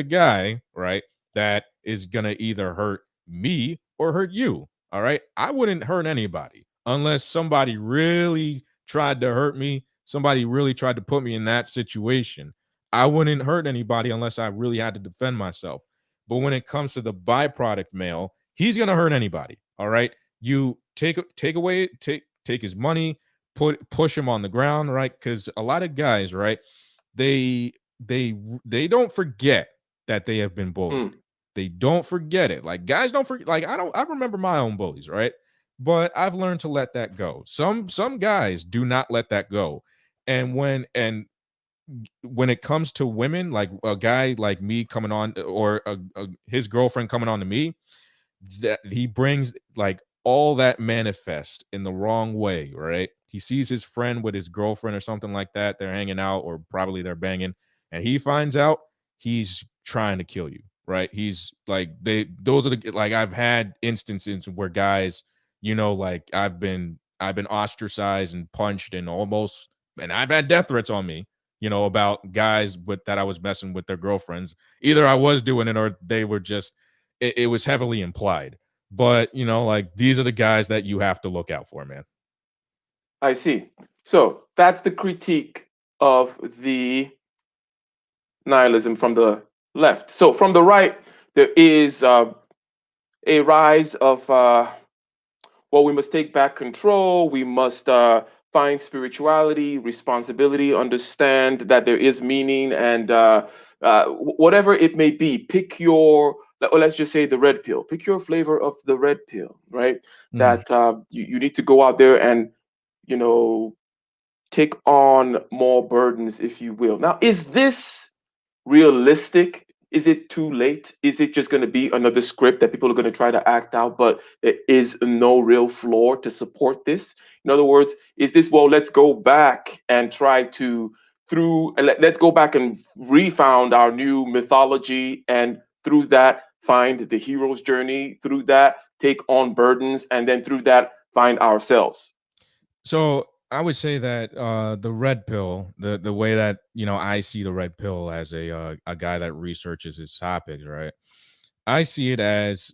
guy, right, that is gonna either hurt me or hurt you. All right. I wouldn't hurt anybody. unless somebody really tried to hurt me, somebody really tried to put me in that situation. I wouldn't hurt anybody unless I really had to defend myself. But when it comes to the byproduct male, he's gonna hurt anybody. All right. You take his money, push him on the ground, right? Because a lot of guys, right, they they don't forget that they have been bullied. Mm, They don't forget it. Like guys don't forget. Like I remember my own bullies, right? But I've learned to let that go. Some guys do not let that go. And when it comes to women, like a guy like me coming on, or his girlfriend coming on to me, that he brings like all that manifest in the wrong way, right? He sees his friend with his girlfriend or something like that. They're hanging out, or probably they're banging, and he finds out, he's trying to kill you, right? He's like, those are the, like, I've had instances where guys, like I've been ostracized and punched and almost, and I've had death threats on me, about guys with that I was messing with their girlfriends. Either I was doing it or they were just, it was heavily implied. But like, these are the guys that you have to look out for, man. I see. So that's the critique of the nihilism from the left. So from the right, there is a rise of well, we must take back control. We must find spirituality, responsibility, understand that there is meaning, and whatever it may be. Pick your, or let's just say the red pill. Pick your flavor of the red pill, right? Mhm. That you need to go out there and you know take on more burdens, if you will. Now, is this realistic? Is it too late? Is it just going to be another script that people are going to try to act out, but there is no real floor to support this? In other words, is this, well, let's go back and try to, let's go back and refound our new mythology, and through that, find the hero's journey, through that, take on burdens, and then through that, find ourselves? So I would say that the red pill, the way that I see the red pill as a guy that researches his topics, right? I see it as,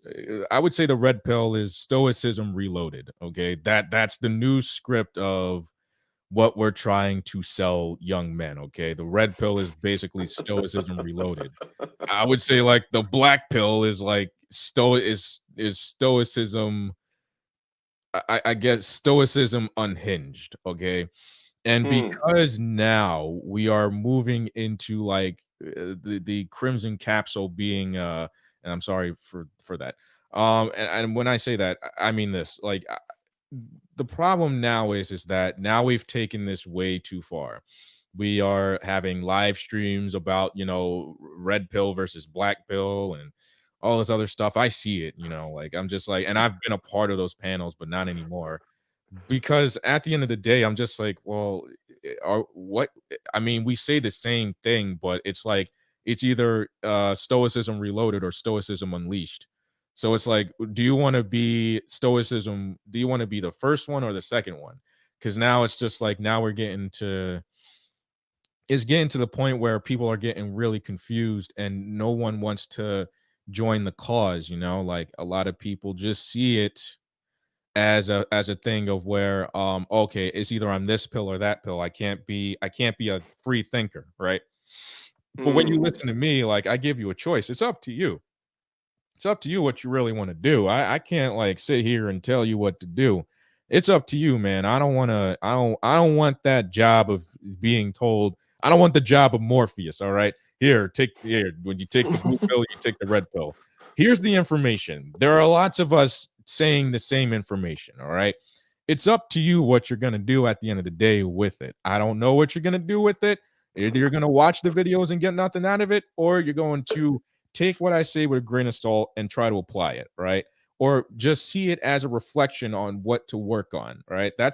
I would say the red pill is stoicism reloaded. Okay, that's the new script of what we're trying to sell young men. Okay, the red pill is basically stoicism reloaded. I would say like the black pill is like is stoicism. I guess stoicism unhinged. Okay, and Mm, because now we are moving into like the crimson capsule being and I'm sorry for that. And when I say that, I mean this. Like, the problem now is that now we've taken this way too far. We are having live streams about, red pill versus black pill and all this other stuff. I see it, like I'm just like, and I've been a part of those panels, but not anymore, because at the end of the day, I'm just like, well, are what I mean, we say the same thing, but it's like it's either stoicism reloaded or stoicism unleashed. So it's like, do you want to be stoicism? Do you want to be the first one or the second one? Because now it's just like, now we're getting to, it's getting to the point where people are getting really confused and no one wants to join the cause, like a lot of people just see it as a thing of where, okay, it's either I'm this pill or that pill. I can't be a free thinker, right? But when you mm, listen to me, like, I give you a choice. It's up to you what you really want to do. I can't like sit here and tell you what to do. It's up to you, man. I don't want that job of being told. I don't want the job of Morpheus. All right. Here, when you take the blue pill, you take the red pill. Here's the information. There are lots of us saying the same information. All right. It's up to you what you're gonna do at the end of the day with it. I don't know what you're gonna do with it. Either you're gonna watch the videos and get nothing out of it, or you're going to take what I say with a grain of salt and try to apply it, right? Or just see it as a reflection on what to work on, right? I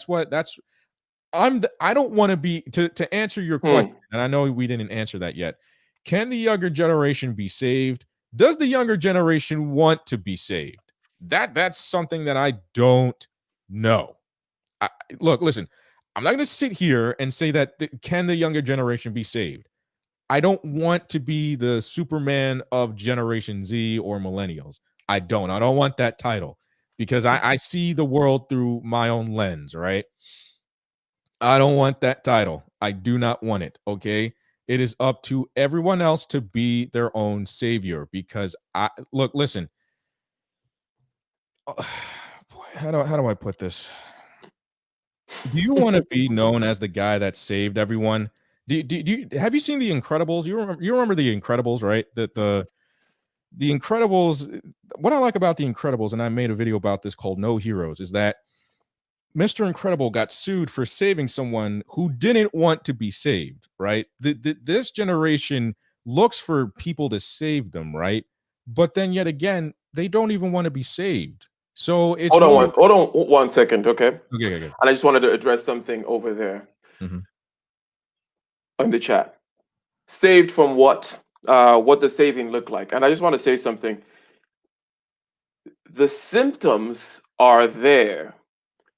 don't want to be, to answer your question, mm. and I know we didn't answer that yet. Can the younger generation be saved? Does the younger generation want to be saved? That's something that I don't know. I, Look, listen, I'm not going to sit here and say that can the younger generation be saved? I don't want to be the Superman of Generation Z or millennials. I don't. I don't want that title. because I see the world through my own lens, right? I don't want that title. I do not want it. Okay. It is up to everyone else to be their own savior because I look, listen. Boy, how do I put this? Do you want to be known as the guy that saved everyone? Do you have you seen the Incredibles? You remember the Incredibles, right? That the Incredibles. What I like about the Incredibles, and I made a video about this called No Heroes, is that Mr. Incredible got sued for saving someone who didn't want to be saved, right? This generation looks for people to save them, right? But then yet again, they don't even want to be saved. So it's more Hold on 1 second, okay? And okay, okay, okay. I just wanted to address something over there Hmm. in the chat. Saved from what? What does saving look like? And I just want to say something. The symptoms are there,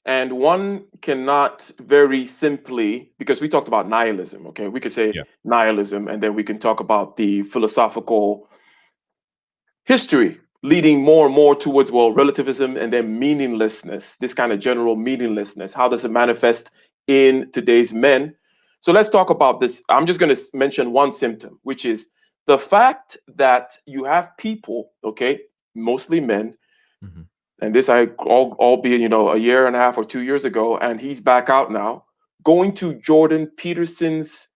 and one cannot very simply, because we talked about nihilism, okay? We could say Yeah. nihilism, and then we can talk about the philosophical history leading more and more towards, well, relativism and then meaninglessness, this kind of general meaninglessness. How does it manifest in today's men? So let's talk about this. I'm just going to mention one symptom, which is the fact that you have people, okay, mostly men, Hmm. and this I albeit, a year and a half or 2 years ago, and he's back out now, going to Jordan Peterson's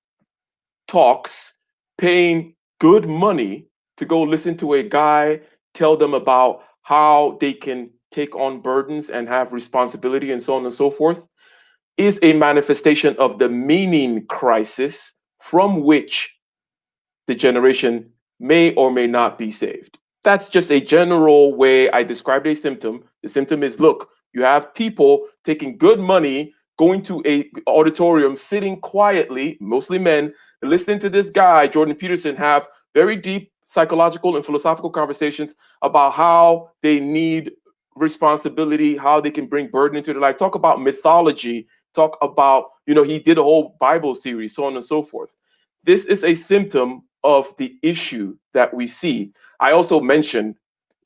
talks, paying good money to go listen to a guy tell them about how they can take on burdens and have responsibility and so on and so forth, is a manifestation of the meaning crisis from which the generation may or may not be saved. That's just a general way I described a symptom. The symptom is, look, you have people taking good money, going to a auditorium, sitting quietly, mostly men, listening to this guy, Jordan Peterson, have very deep psychological and philosophical conversations about how they need responsibility, how they can bring burden into their life. Talk about mythology, talk about, he did a whole Bible series, so on and so forth. This is a symptom of the issue that we see. I also mentioned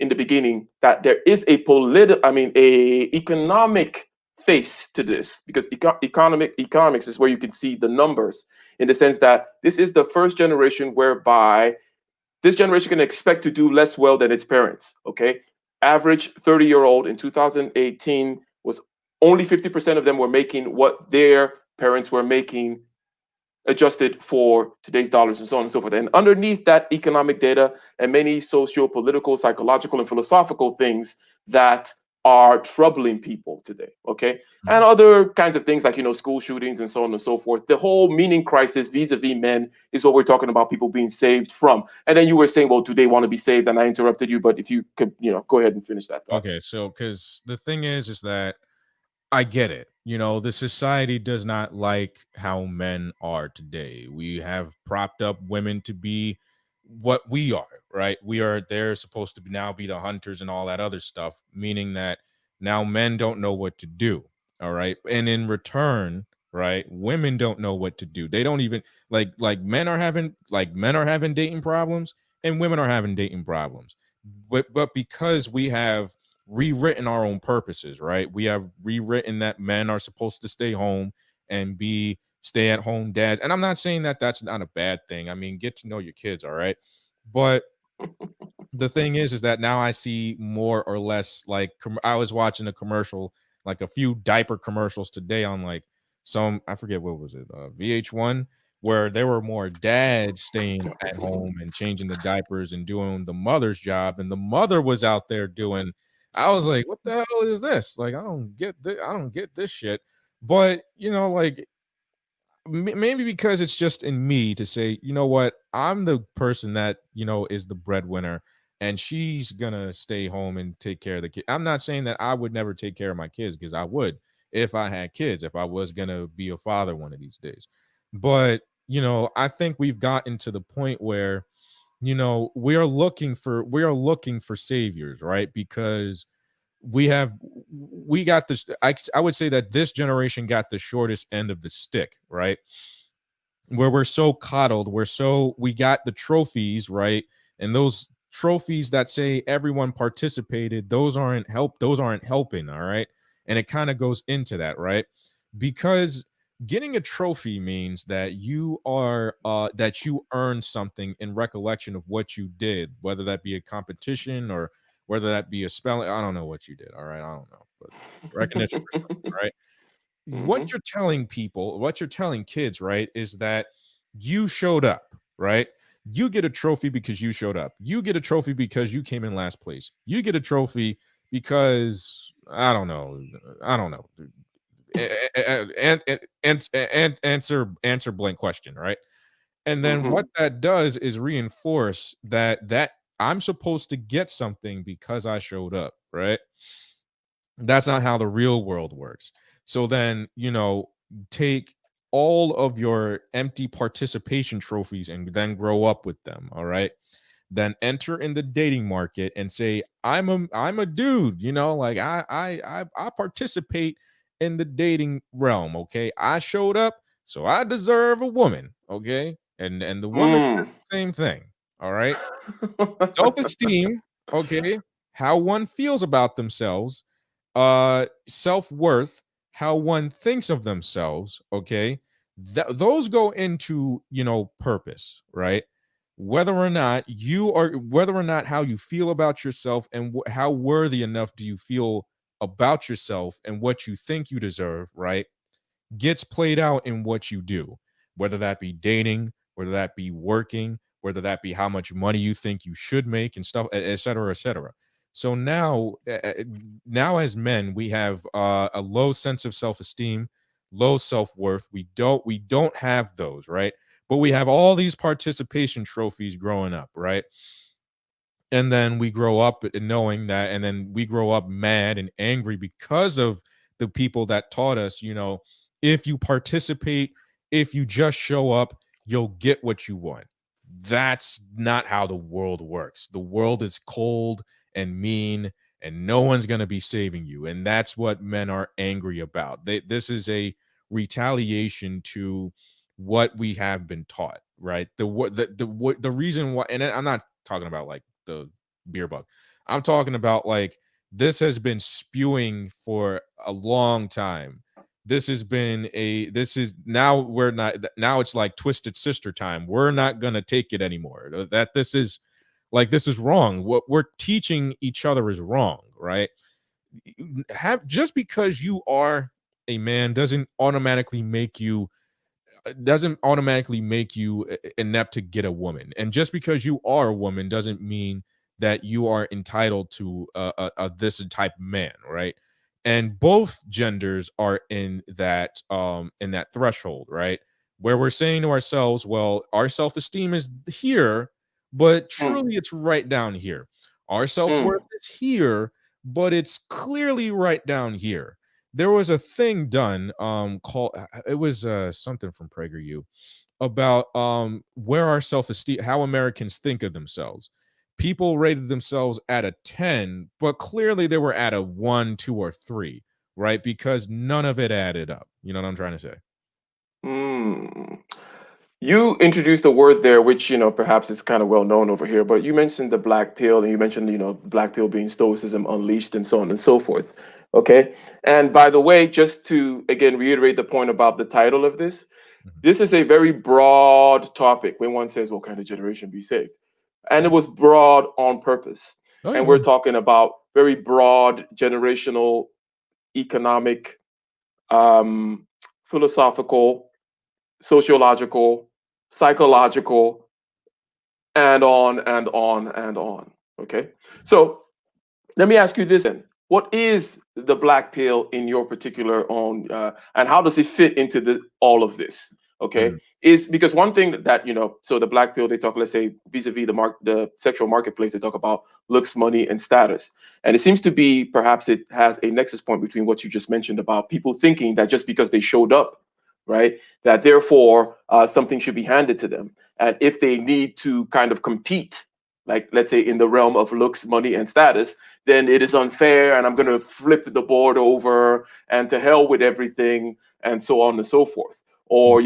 in the beginning that there is a economic face to this, because economics is where you can see the numbers, in the sense that this is the first generation whereby this generation can expect to do less well than its parents. Okay, average 30-year-old in 2018 was only 50% of them were making what their parents were making, adjusted for today's dollars and so on and so forth. And underneath that economic data and many socio-political, psychological, and philosophical things that are troubling people today, okay? And Hmm. other kinds of things like, school shootings and so on and so forth. The whole meaning crisis vis-a-vis men is what we're talking about, people being saved from. And then you were saying, well, do they want to be saved? And I interrupted you, but if you could, go ahead and finish that thought. Okay, so because the thing is that I get it. The society does not like how men are today. We have propped up women to be what we are, right? They're supposed to be now be the hunters and all that other stuff, meaning that now men don't know what to do. All right. And in return, right, women don't know what to do. They don't even men are having dating problems and women are having dating problems. But because we have rewritten our own purposes, right? We have rewritten that men are supposed to stay home and be stay at home dads. And I'm not saying that that's not a bad thing. I mean, get to know your kids, all right? But the thing is that now I see more or less like I was watching a commercial, like a few diaper commercials today on like some I forget what was it, VH1, where there were more dads staying at home and changing the diapers and doing the mother's job, and the mother was out there doing. I was like, what the hell is this? Like, I don't get this shit. But like maybe because it's just in me to say, you know what, I'm the person that is the breadwinner, and she's gonna stay home and take care of the kid. I'm not saying that I would never take care of my kids, because I would if I had kids, if I was gonna be a father one of these days. But I think we've gotten to the point where we are looking for saviors, right? Because we got this. I would say that this generation got the shortest end of the stick, right? Where we're so coddled, we got the trophies, right? And those trophies that say everyone participated, those aren't helping, all right? And it kind of goes into that, right? Because getting a trophy means that you earned something in recollection of what you did, whether that be a competition or whether that be a spelling. I don't know what you did, all right? I don't know, but recognition for something, right? What Hmm. you're telling people, what you're telling kids, right, is that you showed up, right? You get a trophy because you showed up. You get a trophy because you came in last place. You get a trophy because I don't know. And answer blank question, right? And then what Hmm. that does is reinforce that I'm supposed to get something because I showed up, right? That's not how the real world works. So then, take all of your empty participation trophies and then grow up with them, all right? Then enter in the dating market and say, I'm a dude, like I participate in the dating realm, okay? I showed up, so I deserve a woman, okay? And the woman says Mm. the same thing, all right? Self-esteem, okay, how one feels about themselves, self-worth, how one thinks of themselves, okay? Those go into, purpose, right? Whether or not how you feel about yourself and how worthy enough do you feel about yourself and what you think you deserve, right? Gets played out in what you do, whether that be dating, whether that be working, whether that be how much money you think you should make and stuff, et cetera, et cetera. So now as men, we have a low sense of self-esteem, low self-worth. We don't have those, right? But we have all these participation trophies growing up, right? And then we grow up knowing that, and then we grow up mad and angry because of the people that taught us, if you participate, if you just show up, you'll get what you want. That's not how the world works. The world is cold and mean, and no one's going to be saving you, and that's what men are angry about. This is a retaliation to what we have been taught, right? The reason why, and I'm not talking about like the beer bug. I'm talking about like this has been spewing for a long time. This is now we're not now it's like twisted sister time. We're not gonna take it anymore. That this is wrong. What we're teaching each other is wrong, right? Have just because you are a man doesn't automatically make you inept to get a woman. And just because you are a woman doesn't mean that you are entitled to this type of man, right? And both genders are in that threshold, right? Where we're saying to ourselves, well, our self-esteem is here, but Mm. truly it's right down here. Our self-worth Mm. is here, but it's clearly right down here. There was a thing done called it was something from PragerU about where our self-esteem, how Americans think of themselves. People rated themselves at a 10, but clearly they were at a 1, 2, or 3, right? Because none of it added up. You know what I'm trying to say? Mm. You introduced a word there, which perhaps is kind of well known over here. But you mentioned the black pill, and you mentioned the black pill being Stoicism unleashed, and so on and so forth. Okay. And by the way, just to again reiterate the point about the title of this, Mhm. this is a very broad topic. When one says, "What kind of generation be saved?" and it Mhm. was broad on purpose. Oh And yeah. we're talking about very broad generational, economic, um, philosophical, sociological, psychological, and on and on and on. Okay. So let me ask you this then. What is the black pill in your particular own, and how does it fit into all of this? Okay, Mhm. is because one thing so the black pill they talk, let's say vis-a-vis the sexual marketplace, they talk about looks, money, and status, and it seems to be perhaps it has a nexus point between what you just mentioned about people thinking that just because they showed up, right, that therefore something should be handed to them, and if they need to kind of compete, like let's say in the realm of looks, money, and status, then it is unfair and I'm going to flip the board over and to hell with everything and so on and so forth. or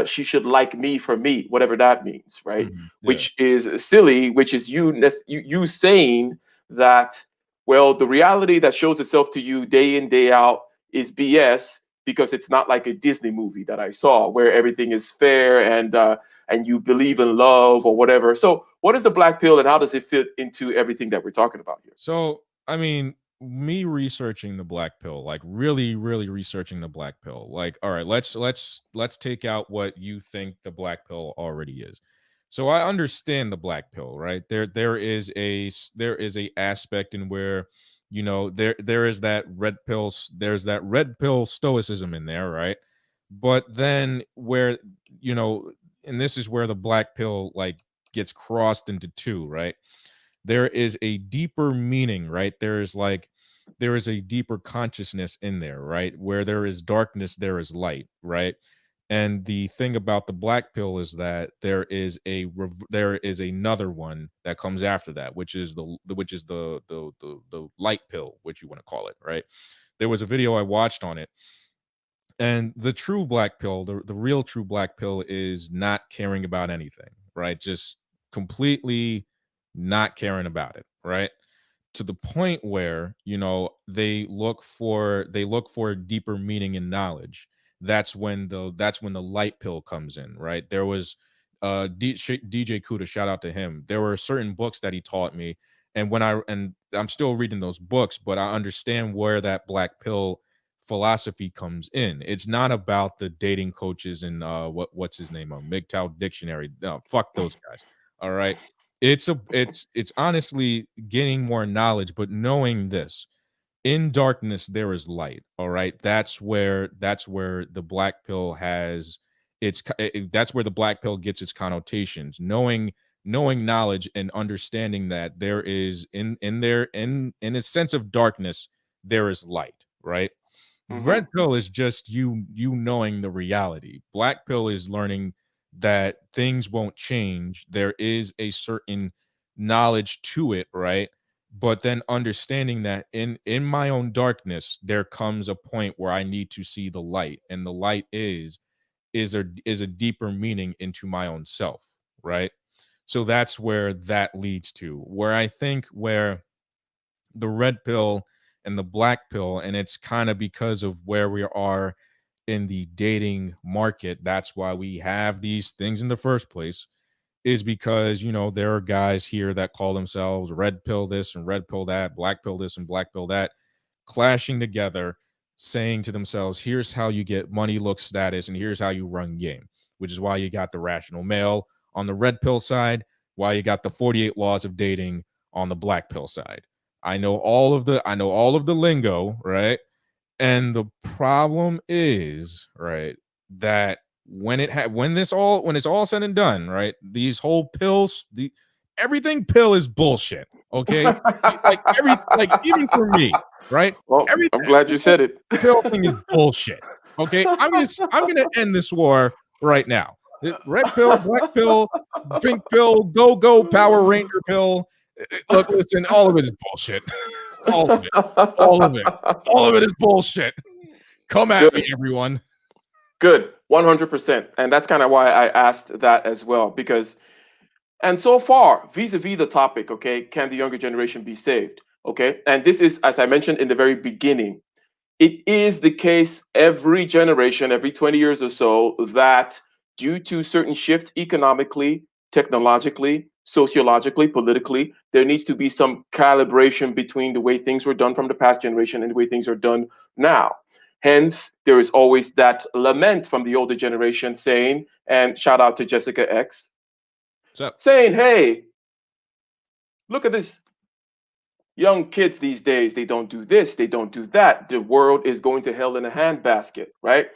she should like me for me, whatever that means, right? Mhm. Yeah. Which is silly, which is you saying that, well, the reality that shows itself to you day in day out is BS, because it's not like a Disney movie that I saw where everything is fair and you believe in love or whatever. So what is the black pill and how does it fit into everything that we're talking about here? So, I mean, me researching the black pill, like really, really researching the black pill. Like, all right, let's take out what you think the black pill already is. So I understand the black pill, right? There is a aspect in where there is that there's that red pill stoicism in there, right? But then where you know, and this is where the black pill like gets crossed into two, right? There is a deeper meaning, right? There is a deeper consciousness in there, right? Where there is darkness, there is light, right? And the thing about the black pill is that there is another one that comes after that, which is the light pill, which you want to call it, right? There was a video I watched on it, and the true black pill, the real true black pill is not caring about anything, right? Just completely not caring about it, right? To the point where they look for deeper meaning and knowledge. That's when the light pill comes in, right? There was DJ Kuda, shout out to him. There were certain books that he taught me, and I'm still reading those books, but I understand where that black pill philosophy comes in. It's not about the dating coaches and what's his name, MGTOW dictionary. No, fuck those guys. All right. It's honestly getting more knowledge, but knowing this, in darkness there is light. All right, that's where the black pill has that's where the black pill gets its connotations. Knowing knowledge and understanding that there is in a sense of darkness there is light, right? Mm-hmm. Red pill is just you knowing the reality. Black pill is learning that things won't change. There is a certain knowledge to it, right? But then understanding that in my own darkness there comes a point where I need to see the light, and the light is a deeper meaning into my own self, right? So that's where that leads to, where I think where the red pill and the black pill, and it's kind of because of where we are in the dating market. That's why we have these things in the first place, is because there are guys here that call themselves red pill this and red pill that, black pill this and black pill that, clashing together, saying to themselves, here's how you get money, look, status, and here's how you run game. Which is why you got the rational male on the red pill side, why you got the 48 laws of dating on the black pill side. I know all of the lingo, right? And the problem is, right, that when it's all said and done, right, these whole pills, the everything pill is bullshit. Okay, like even for me, right? Well, Every I'm glad you whole said it. pill thing is bullshit. Okay, I'm gonna end this war right now. Red pill, black pill, pink pill, go Power Ranger pill. Look, listen, all of it is bullshit. all of it, all of it, all of it is bullshit. Come at me, Good. everyone. Good. 100%. And that's kind of why I asked that as well, because, and so far, vis-a-vis the topic, okay, can the younger generation be saved? Okay. And this is, as I mentioned in the very beginning, it is the case every generation, every 20 years or so, that due to certain shifts economically, technologically, sociologically, politically, there needs to be some calibration between the way things were done from the past generation and the way things are done now. Hence, there is always that lament from the older generation saying, and shout out to Jessica X, So, saying, hey, look at this young kids these days, they don't do this, they don't do that. The world is going to hell in a handbasket, right?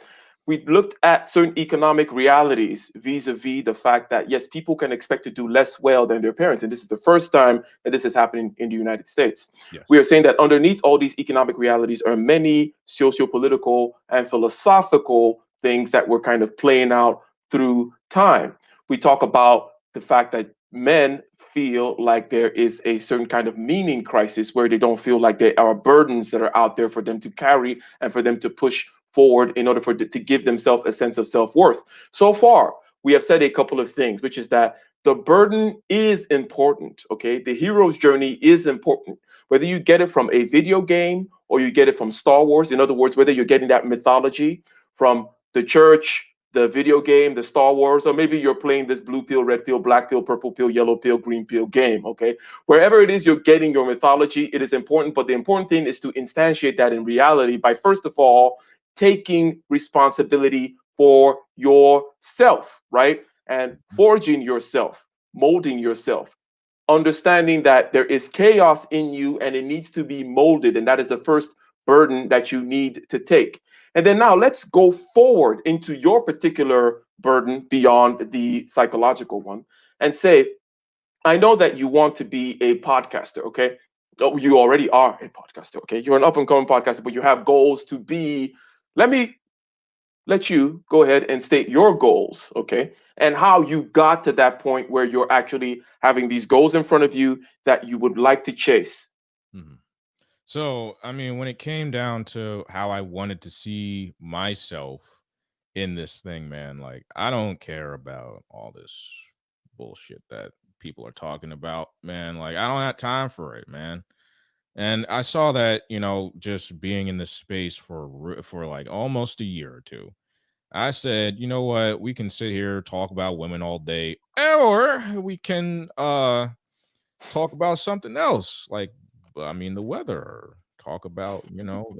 We looked at certain economic realities vis-a-vis the fact that yes, people can expect to do less well than their parents, and this is the first time that this is happening in the United States. yes. We are saying that underneath all these economic realities are many socio-political and philosophical things that were kind of playing out through time. We talk about the fact that men feel like there is a certain kind of meaning crisis where they don't feel like there are burdens that are out there for them to carry and for them to push forward in order for to give themselves a sense of self-worth. So far, we have said a couple of things, which is that the burden is important. Okay, the hero's journey is important, whether you get it from a video game or you get it from Star Wars. In other words, whether you're getting that mythology from the church, the video game, the Star Wars, or maybe you're playing this blue pill, red pill, black pill, purple pill, yellow pill, green pill game. Okay, wherever it is you're getting your mythology, it is important. But the important thing is to instantiate that in reality by, first of all, taking responsibility for yourself, right? And forging yourself, molding yourself, understanding that there is chaos in you and it needs to be molded. And that is the first burden that you need to take. And then now let's go forward into your particular burden beyond the psychological one and say, I know that you want to be a podcaster, okay? Oh, you already are a podcaster, okay? You're an up and coming podcaster, but you have goals to be. Let me let you go ahead and state your goals, okay? And how you got to that point where you're actually having these goals in front of you that you would like to chase. Mhm. So, I mean, when it came down to how I wanted to see myself in this thing, man, like I don't care about all this bullshit that people are talking about, man. Like I don't have time for it, man. And I saw that, just being in this space for like almost a year or two. I said, you know what, we can sit here talk about women all day, or we can talk about something else, like I mean the weather, or talk about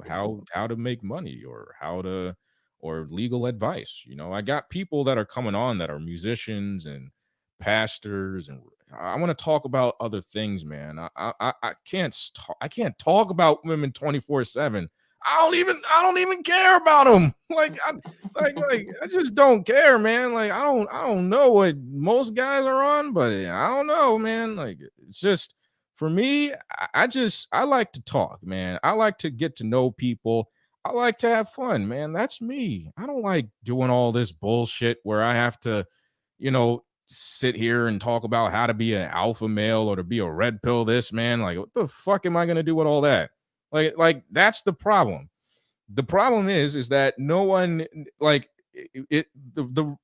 how to make money, or how to or legal advice. I got people that are coming on that are musicians and pastors, and I want to talk about other things, man. I can't talk about women 24/7. I don't even care about them. Like I just don't care, man. Like I don't know what most guys are on, but I don't know, man. Like it's just for me, I like to talk, man. I like to get to know people. I like to have fun, man. That's me. I don't like doing all this bullshit where I have to, sit here and talk about how to be an alpha male or to be a red pill this, man. Like what the fuck am I going to do with all that? Like that's the problem. The problem is that no one, like it the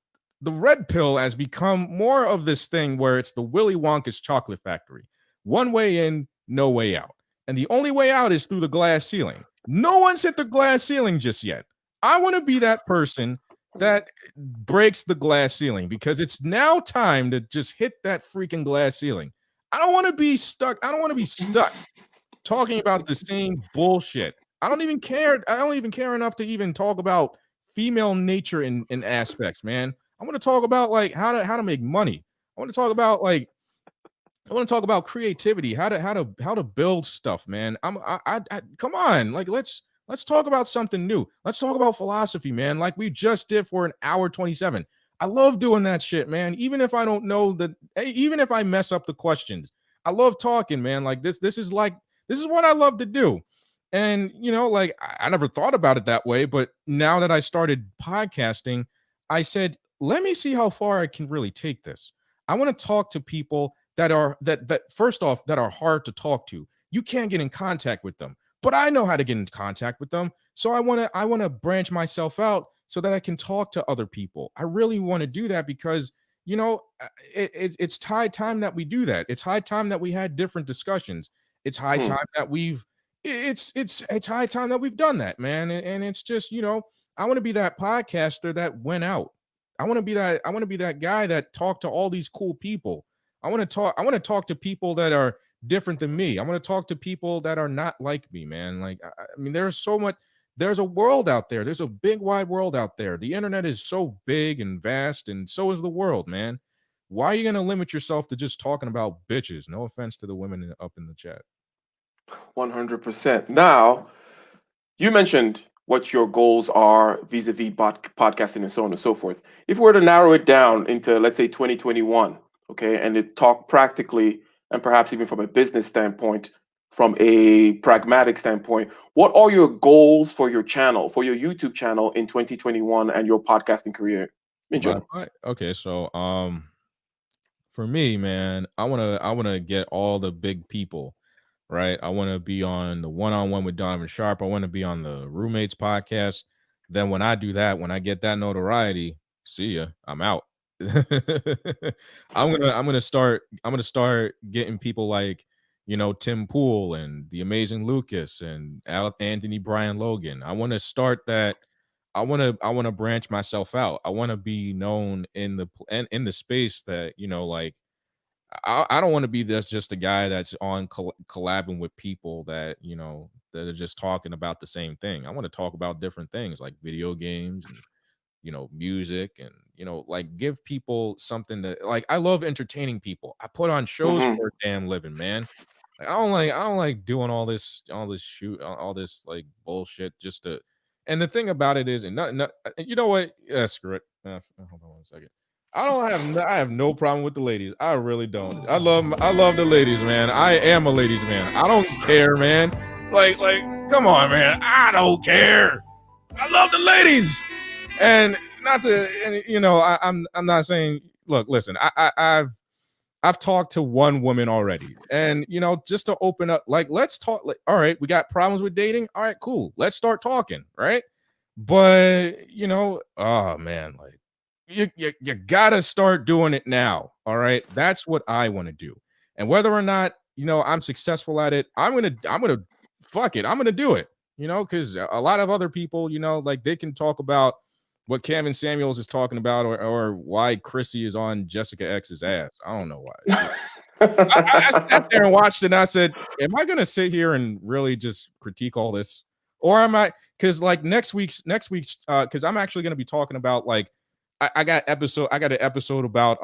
red pill has become more of this thing where it's the Willy Wonka's chocolate factory. One way in, no way out. And the only way out is through the glass ceiling. No one's hit the glass ceiling just yet. I want to be that person that breaks the glass ceiling, because it's now time to just hit that freaking glass ceiling. I don't want to be stuck. I don't want to be stuck talking about the same bullshit. I don't even care. I don't even care enough to even talk about female nature in aspects, man. I want to talk about like how to make money. I want to talk about like I want to talk about creativity, how to build stuff, man. Come on, like let's talk about something new. Let's talk about philosophy, man. Like we just did for an hour 27. I love doing that shit, man. Even if I don't know even if I mess up the questions, I love talking, man. Like this is what I love to do. And like I never thought about it that way, but now that I started podcasting, I said, let me see how far I can really take this. I want to talk to people that first off that are hard to talk to. You can't get in contact with them, but I know how to get in contact with them. So I want to branch myself out so that I can talk to other people. I really want to do that because it's high time that we do that. It's high time that we had different discussions. It's high Hmm. time that it's high time that we've done that, man. And it's just I want to be that podcaster that went out. I want to be that guy that talked to all these cool people. I want to talk to people that are different than me. I want to talk to people that are not like me, man. Like I mean there's so much, there's a world out there. There's a big wide world out there. The internet is so big and vast, and so is the world, man. Why are you going to limit yourself to just talking about bitches? No offense to the women up in the chat. 100%. Now, you mentioned what your goals are vis-a-vis podcasting and so on and so forth. If we were to narrow it down into, let's say, 2021, okay, and to talk practically and perhaps even from a business standpoint, from a pragmatic standpoint, what are your goals for your channel, for your YouTube channel in 2021 and your podcasting career in general? Okay, so for me, man, I wanna get all the big people, right? I want to be on the one-on-one with Donovan Sharp. I want to be on the Roommates podcast. Then when I do that, when I get that notoriety, see ya, I'm out. I'm gonna start getting people like, Tim Pool and the amazing Lucas and Anthony Brian Logan. I want to start that. I want to branch myself out. I want to be known in in the space that, like, I don't want to be this just a guy that's on collabing with people that, that are just talking about the same thing. I want to talk about different things like video games and, music, and, like, give people something to like. I love entertaining people. I put on shows Hmm. for a damn living, man. Like, I don't like doing all this shoot all this like bullshit just to. And the thing about it is, and not you know what? Yeah, screw it. Hold on one second. I have no problem with the ladies. I really don't. I love the ladies, man. I am a ladies man. I don't care, man. Like, come on, man. I don't care. I love the ladies. And not to, and, I'm not saying. Look, listen. I've talked to one woman already, and, just to open up, like, let's talk. Like, all right, we got problems with dating. All right, cool. Let's start talking, right? But, oh man, like, you gotta start doing it now. All right, that's what I want to do, and whether or not, I'm successful at it, I'm gonna fuck it. I'm gonna do it. Because a lot of other people, like, they can talk about what Kevin Samuels is talking about, or why Chrissy is on Jessica X's ass. I don't know why. I sat there and watched it, and I said, "Am I going to sit here and really just critique all this, or am I?" Because, like, next week's, because I'm actually going to be talking about, like, I got an episode about,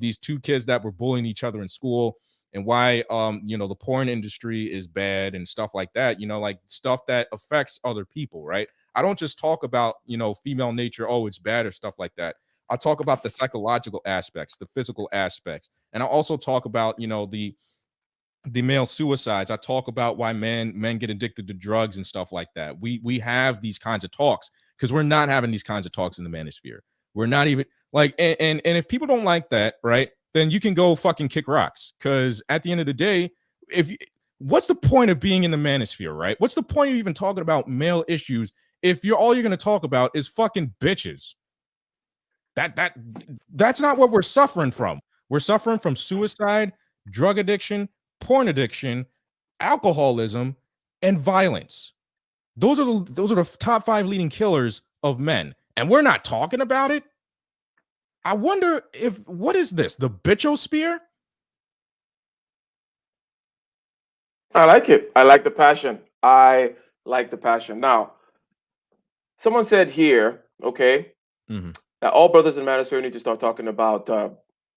these two kids that were bullying each other in school, and why, the porn industry is bad and stuff like that. Like, stuff that affects other people, right? I don't just talk about, female nature. Oh, it's bad or stuff like that. I talk about the psychological aspects, the physical aspects, and I also talk about, the male suicides. I talk about why men get addicted to drugs and stuff like that. We have these kinds of talks because we're not having these kinds of talks in the manosphere. We're not even like, and if people don't like that, right, then you can go fucking kick rocks. Because at the end of the day, if you, what's the point of being in the manosphere, right? What's the point of even talking about male issues if you're going to talk about is fucking bitches? That's not what we're suffering from. We're suffering from suicide, drug addiction, porn addiction, alcoholism, and violence. Those are the top 5 leading killers of men, and we're not talking about it. I wonder if what is this? The bitchosphere? I like it. I like the passion. I like the passion. Now, someone said here, okay, Mm-hmm. that all brothers in manosphere need to start talking about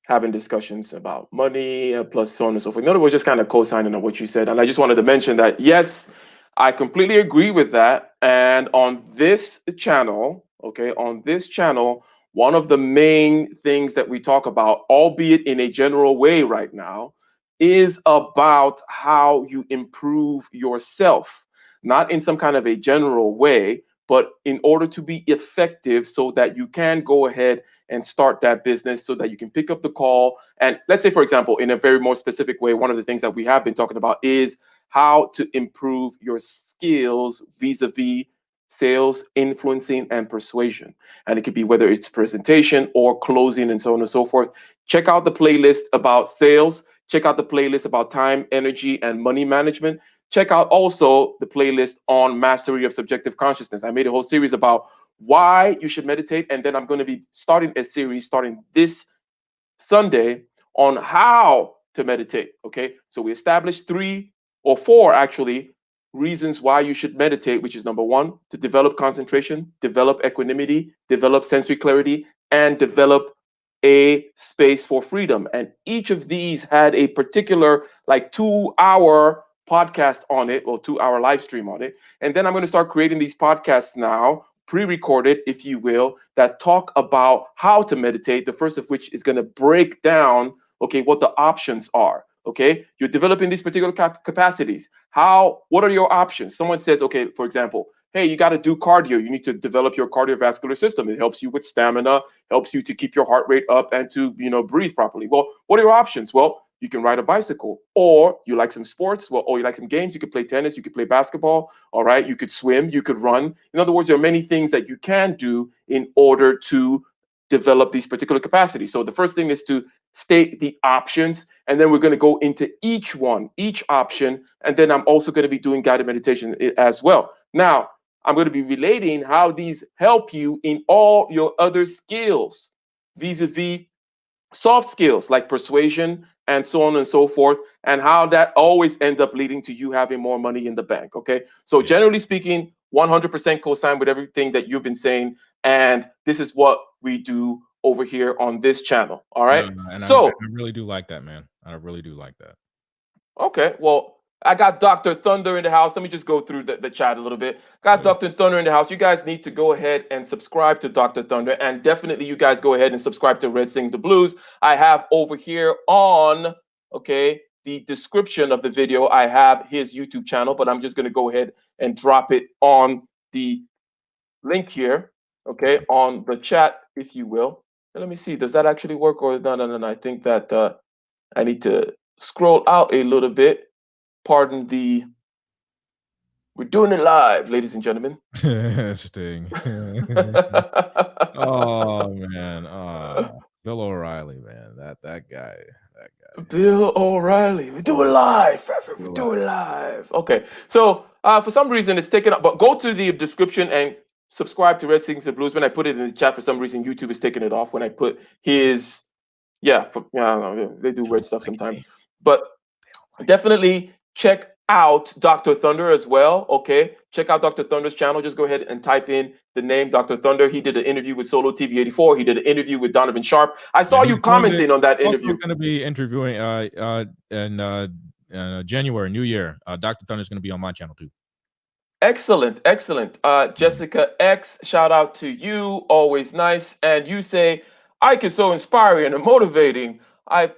having discussions about money, plus so on and so forth. In other words, just kind of co-signing on what you said. And I just wanted to mention that, yes, I completely agree with that. And on this channel, okay, on this channel, one of the main things that we talk about, albeit in a general way right now, is about how you improve yourself, not in some kind of a general way, but in order to be effective so that you can go ahead and start that business so that you can pick up the call. And let's say, for example, in a very more specific way, one of the things that we have been talking about is how to improve your skills vis-a-vis sales, influencing, and persuasion. And it could be whether it's presentation or closing and so on and so forth. Check out the playlist about sales. Check out the playlist about time, energy, and money management. Check out also the playlist on mastery of subjective consciousness. I made a whole series about why you should meditate. And then I'm going to be starting a series starting this Sunday on how to meditate. Okay. So we established 3 or 4 actually reasons why you should meditate, which is number 1, to develop concentration, develop equanimity, develop sensory clarity, and develop a space for freedom. And each of these had a particular like 2-hour podcast on it, or 2-hour live stream on it. And then I'm going to start creating these podcasts now, pre-recorded, if you will, that talk about how to meditate. The first of which is going to break down, okay, what the options are. Okay, you're developing these particular capacities. What are your options? Someone says, okay, for example, hey, you got to do cardio. You need to develop your cardiovascular system. It helps you with stamina, helps you to keep your heart rate up and to, breathe properly. Well, what are your options? Well, you can ride a bicycle. Or you like some sports, well, or you like some games, you could play tennis, you could play basketball, all right? You could swim, you could run. In other words, there are many things that you can do in order to develop these particular capacities. So the first thing is to state the options, and then we're going to go into each one, each option, and then I'm also going to be doing guided meditation as well. Now, I'm going to be relating how these help you in all your other skills, vis-a-vis soft skills like persuasion and so on and so forth, and how that always ends up leading to you having more money in the bank. Okay. So, Yeah. generally speaking, 100% co-sign with everything that you've been saying. And this is what we do over here on this channel. All No, right. no, and I So, really do like that, man. I really do like that. okay, well, I got Dr. Thunder in the house. Let me just go through the chat a little bit. Got Yeah. Dr. Thunder in the house. You guys need to go ahead and subscribe to Dr. Thunder. And definitely, you guys go ahead and subscribe to Red Sings the Blues. I have over here on, okay, the description of the video, I have his YouTube channel, but I'm just going to go ahead and drop it on the link here, okay, on the chat, if you will. And let me see, does that actually work or no, no, no, no. I think that I need to scroll out a little bit. Pardon the, we're doing it live, ladies and gentlemen. Sting. Oh man. Bill O'Reilly, man. That guy. That guy. Bill O'Reilly. We do it Oh, live, Trevor. We Bill do it live. Okay. So for some reason it's taken up, but go to the description and subscribe to Red Sings and Blues. When I put it in the chat, for some reason YouTube is taking it off. When I put his, yeah, I don't know, they do They weird don't stuff like sometimes. me. But They don't like me. definitely check out Dr. Thunder as well. Okay. Check out Dr. Thunder's channel. Just go ahead and type in the name Dr. Thunder. He did an interview with Solo TV 84. He did an interview with Donovan Sharp. I Yeah, saw he's you going to commenting on that also interview. gonna be interviewing in January, New Year. Dr. Thunder's gonna be on my channel too. Excellent, excellent. Jessica X, shout out to you. Always nice. And you say, Ike is so inspiring and motivating. I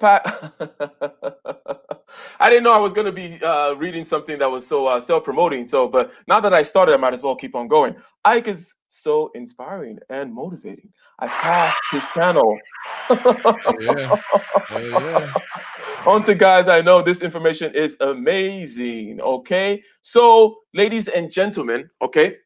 I didn't know I was going to be reading something that was so self-promoting. So, but now that I started, I might as well keep on going. Ike is so inspiring and motivating. I passed his channel. Hell yeah. Hell yeah. On to guys, I know this information is amazing. Okay. So, ladies and gentlemen, okay,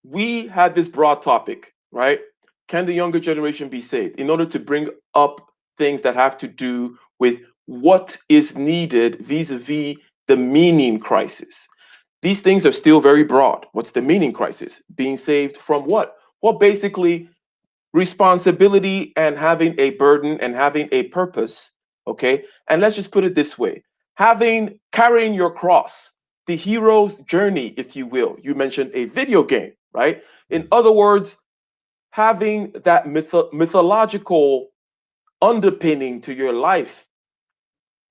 we had this broad topic, right? Can the younger generation be saved? In order to bring up things that have to do with what is needed vis-a-vis the meaning crisis. These things are still very broad. What's the meaning crisis? Being saved from what? Well, basically, responsibility and having a burden and having a purpose. Okay. And let's just put it this way, carrying your cross, the hero's journey, if you will. You mentioned a video game, right? In other words, having that mythological underpinning to your life,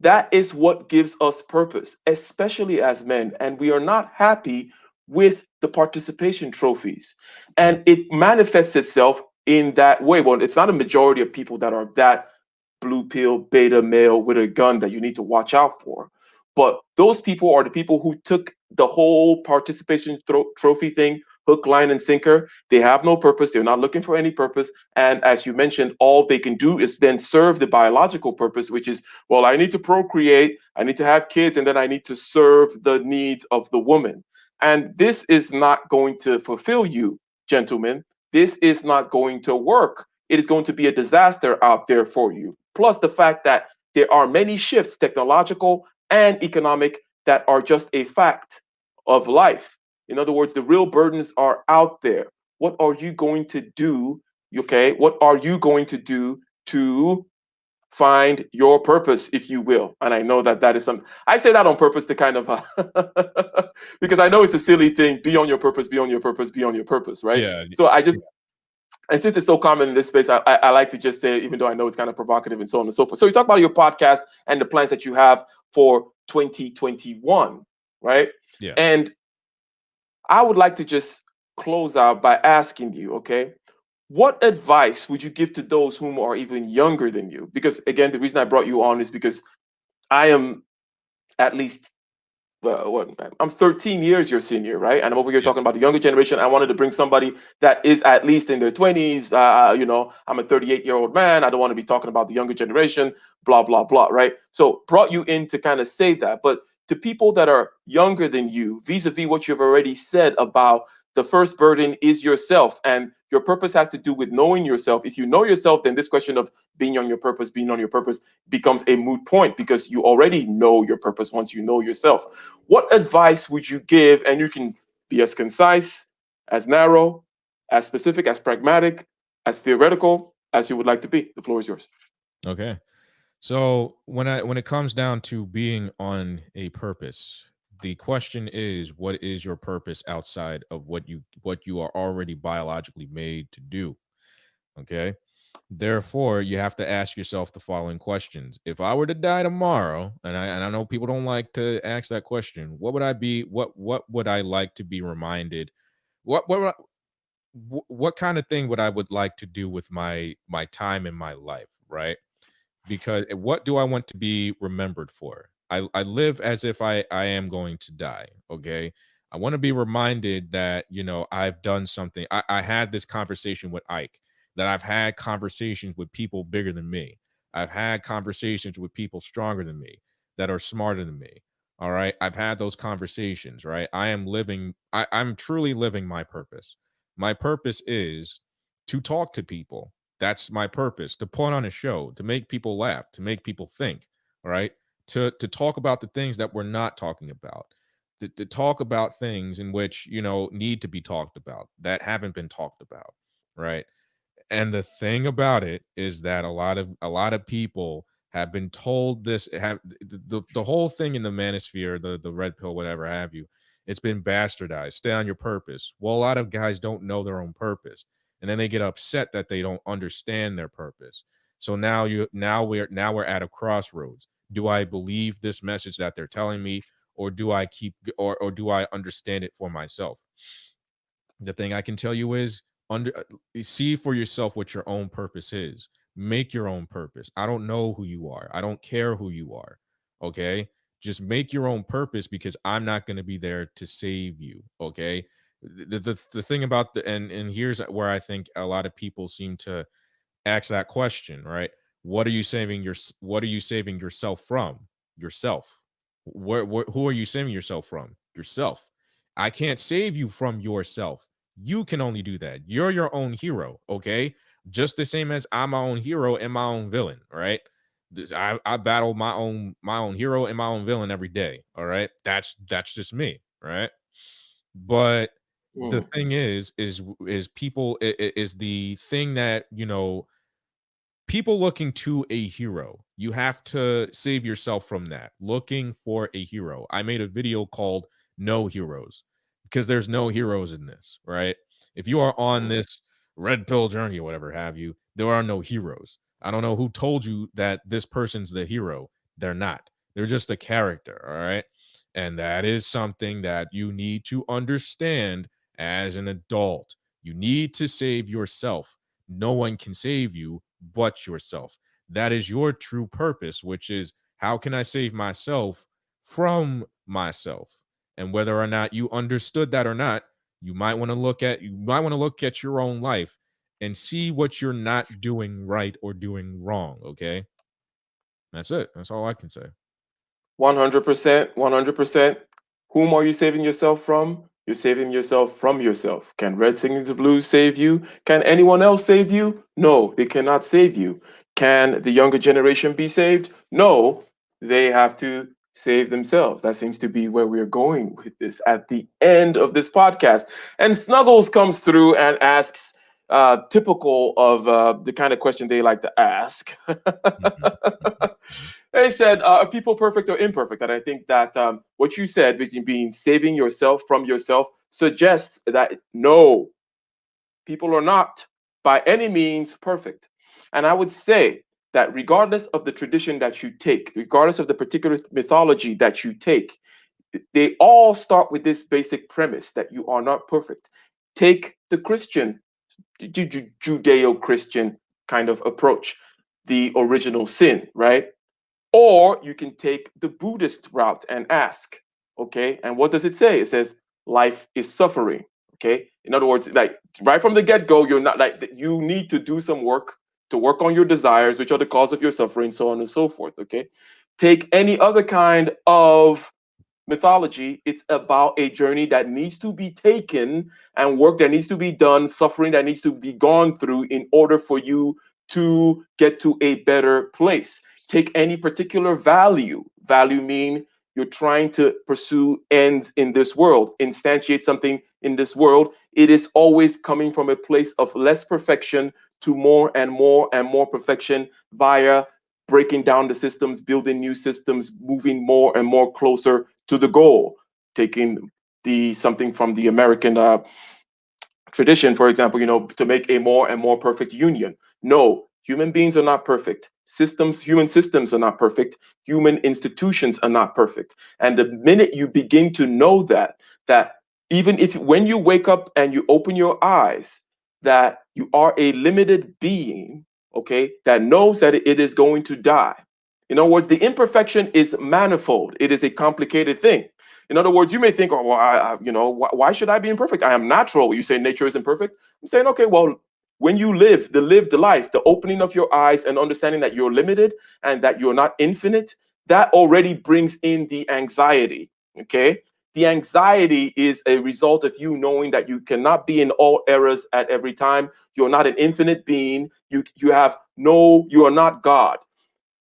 that is what gives us purpose, especially as men. And we are not happy with the participation trophies. Yeah. And it manifests itself in that way. Well, it's not a majority of people that are that blue pill beta male with a gun that you need to watch out for. But those people are the people who took the whole participation trophy thing, hook, line, and sinker. They have no purpose. They're not looking for any purpose. And as you mentioned, all they can do is then serve the biological purpose, which is, well, I need to procreate, I need to have kids, and then I need to serve the needs of the woman. And this is not going to fulfill you, gentlemen. This is not going to work. It is going to be a disaster out there for you. Plus, the fact that there are many shifts, technological and economic, that are just a fact of life. In other words, the real burdens are out there. What are you going to do? Okay, what are you going to do to find your purpose, if you will? And I know that that is something I say that on purpose to kind of because I know it's a silly thing. Be on your purpose. Be on your purpose. Be on your purpose. Right. Yeah. So I just, and since it's so common in this space, I like to just say it, even though I know it's kind of provocative and so on and so forth. So you talk about your podcast and the plans that you have for 2021, right? Yeah. And I would like to just close out by asking you, okay, what advice would you give to those whom are even younger than you? Because again, the reason I brought you on is because I am at least what I'm 13 years your senior, right? And I'm over here Yeah. talking about the younger generation. I wanted to bring somebody that is at least in their 20s. I'm a 38-year-old man. I don't want to be talking about the younger generation, blah blah blah, right? So brought you in to kind of say that, but to people that are younger than you, vis-a-vis what you've already said about the first burden is yourself, and your purpose has to do with knowing yourself. If you know yourself, then this question of being on your purpose becomes a moot point because you already know your purpose once you know yourself. What advice would you give? And you can be as concise, as narrow, as specific, as pragmatic, as theoretical as you would like to be. The floor is yours. Okay. So when it comes down to being on a purpose, the question is, what is your purpose outside of what you are already biologically made to do? Okay. Therefore, you have to ask yourself the following questions. If I were to die tomorrow, and I know people don't like to ask that question, what would I be? What would I like to be reminded? What what kind of thing would like to do with my time in my life, right? Because what do I want to be remembered for? I live as if I am going to die. Okay. I want to be reminded that, I've done something. I had this conversation with Ike, that I've had conversations with people bigger than me. I've had conversations with people stronger than me, that are smarter than me. All right. I've had those conversations, right? I'm truly living my purpose. My purpose is to talk to people. That's my purpose, to put on a show, to make people laugh, to make people think, all right? To talk about the things that we're not talking about, to talk about things in which, need to be talked about, that haven't been talked about, right? And the thing about it is that a lot of people have been told this, have the whole thing in the manosphere, the red pill, whatever have you, it's been bastardized. Stay on your purpose. Well, a lot of guys don't know their own purpose, and then they get upset that they don't understand their purpose. So now we're at a crossroads. Do I believe this message that they're telling me, or do I or do I understand it for myself? The thing I can tell you is, see for yourself what your own purpose is. Make your own purpose. I don't know who you are. I don't care who you are. Okay? Just make your own purpose, because I'm not going to be there to save you. Okay? The thing about and here's where I think a lot of people seem to ask that question, right? What are you saving yourself from? Yourself. Who are you saving yourself from? Yourself. I can't save you from yourself. You can only do that. You're your own hero, okay? Just the same as I'm my own hero and my own villain, right? I battle my own hero and my own villain every day. All right. That's just me, right? But the Mm, thing is people is the thing that, people looking to a hero. You have to save yourself from that. Looking for a hero. I made a video called No Heroes, because there's no heroes in this, right? If you are on mm, this red pill journey or whatever have you, there are no heroes. I don't know who told you that this person's the hero. They're not. They're just a character, all right? And that is something that you need to understand as an adult. You need to save yourself. No one can save you but yourself. That is your true purpose, which is, how can I save myself from myself? And whether or not you understood that or not, you might want to look at your own life and see what you're not doing right or doing wrong. Okay. That's it. That's all I can say. 100%, 100%. Whom are you saving yourself from? You're saving yourself from yourself. Can Red Singing the Blues save you? Can anyone else save you? No, they cannot save you. Can the younger generation be saved? No, they have to save themselves. That seems to be where we're going with this at the end of this podcast. And Snuggles comes through and asks, typical of the kind of question they like to ask. Mhm, mhm, mhm, They said, are people perfect or imperfect? And I think that what you said between being saving yourself from yourself suggests that no, people are not by any means perfect. And I would say that regardless of the tradition that you take, regardless of the particular mythology that you take, they all start with this basic premise that you are not perfect. Take the Christian, Judeo Christian kind of approach, the original sin, right? Or you can take the Buddhist route and ask, Okay. And what does it say? It says life is suffering. Okay. In other words, like right from the get go, you're not like you need to do some work to work on your desires, which are the cause of your suffering, so on and so forth. Okay. Take any other kind of mythology, it's about a journey that needs to be taken and work that needs to be done, suffering that needs to be gone through in order for you to get to a better place. Take any particular value. Value mean you're trying to pursue ends in this world, instantiate something in this world. It is always coming from a place of less perfection to more and more and more perfection via breaking down the systems, building new systems, moving more and more closer to the goal. Taking the something from the American tradition, for example, to make a more and more perfect union. No, human beings are not perfect. Human systems are not perfect. Human institutions are not perfect. And the minute you begin to know that even if when you wake up and you open your eyes, that you are a limited being, okay, that knows that it is going to die. In other words, the imperfection is manifold. It is a complicated thing. In other words, you may think, oh, well, why should I be imperfect? I am natural. You say nature isn't perfect. I'm saying, okay, well, when you live the lived life, the opening of your eyes and understanding that you're limited and that you're not infinite, that already brings in the anxiety. Okay. The anxiety is a result of you knowing that you cannot be in all eras at every time. You're not an infinite being. You are not God.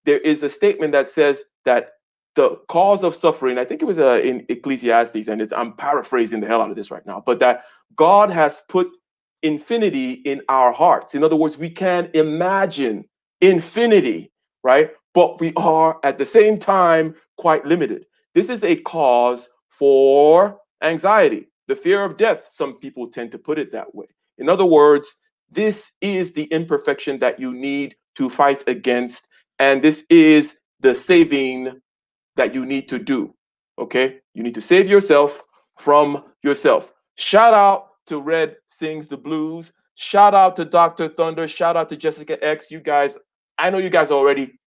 There is a statement that says that the cause of suffering, I think it was in Ecclesiastes, and I'm paraphrasing the hell out of this right now, but that God has put infinity in our hearts. In other words, we can imagine infinity, right? But we are at the same time quite limited. This is a cause for anxiety, the fear of death. Some people tend to put it that way. In other words, this is the imperfection that you need to fight against. And this is the saving that you need to do. Okay. You need to save yourself from yourself. Shout out to Red Sings the Blues. Shout out to Dr. Thunder. Shout out to Jessica X. You guys, I know you guys already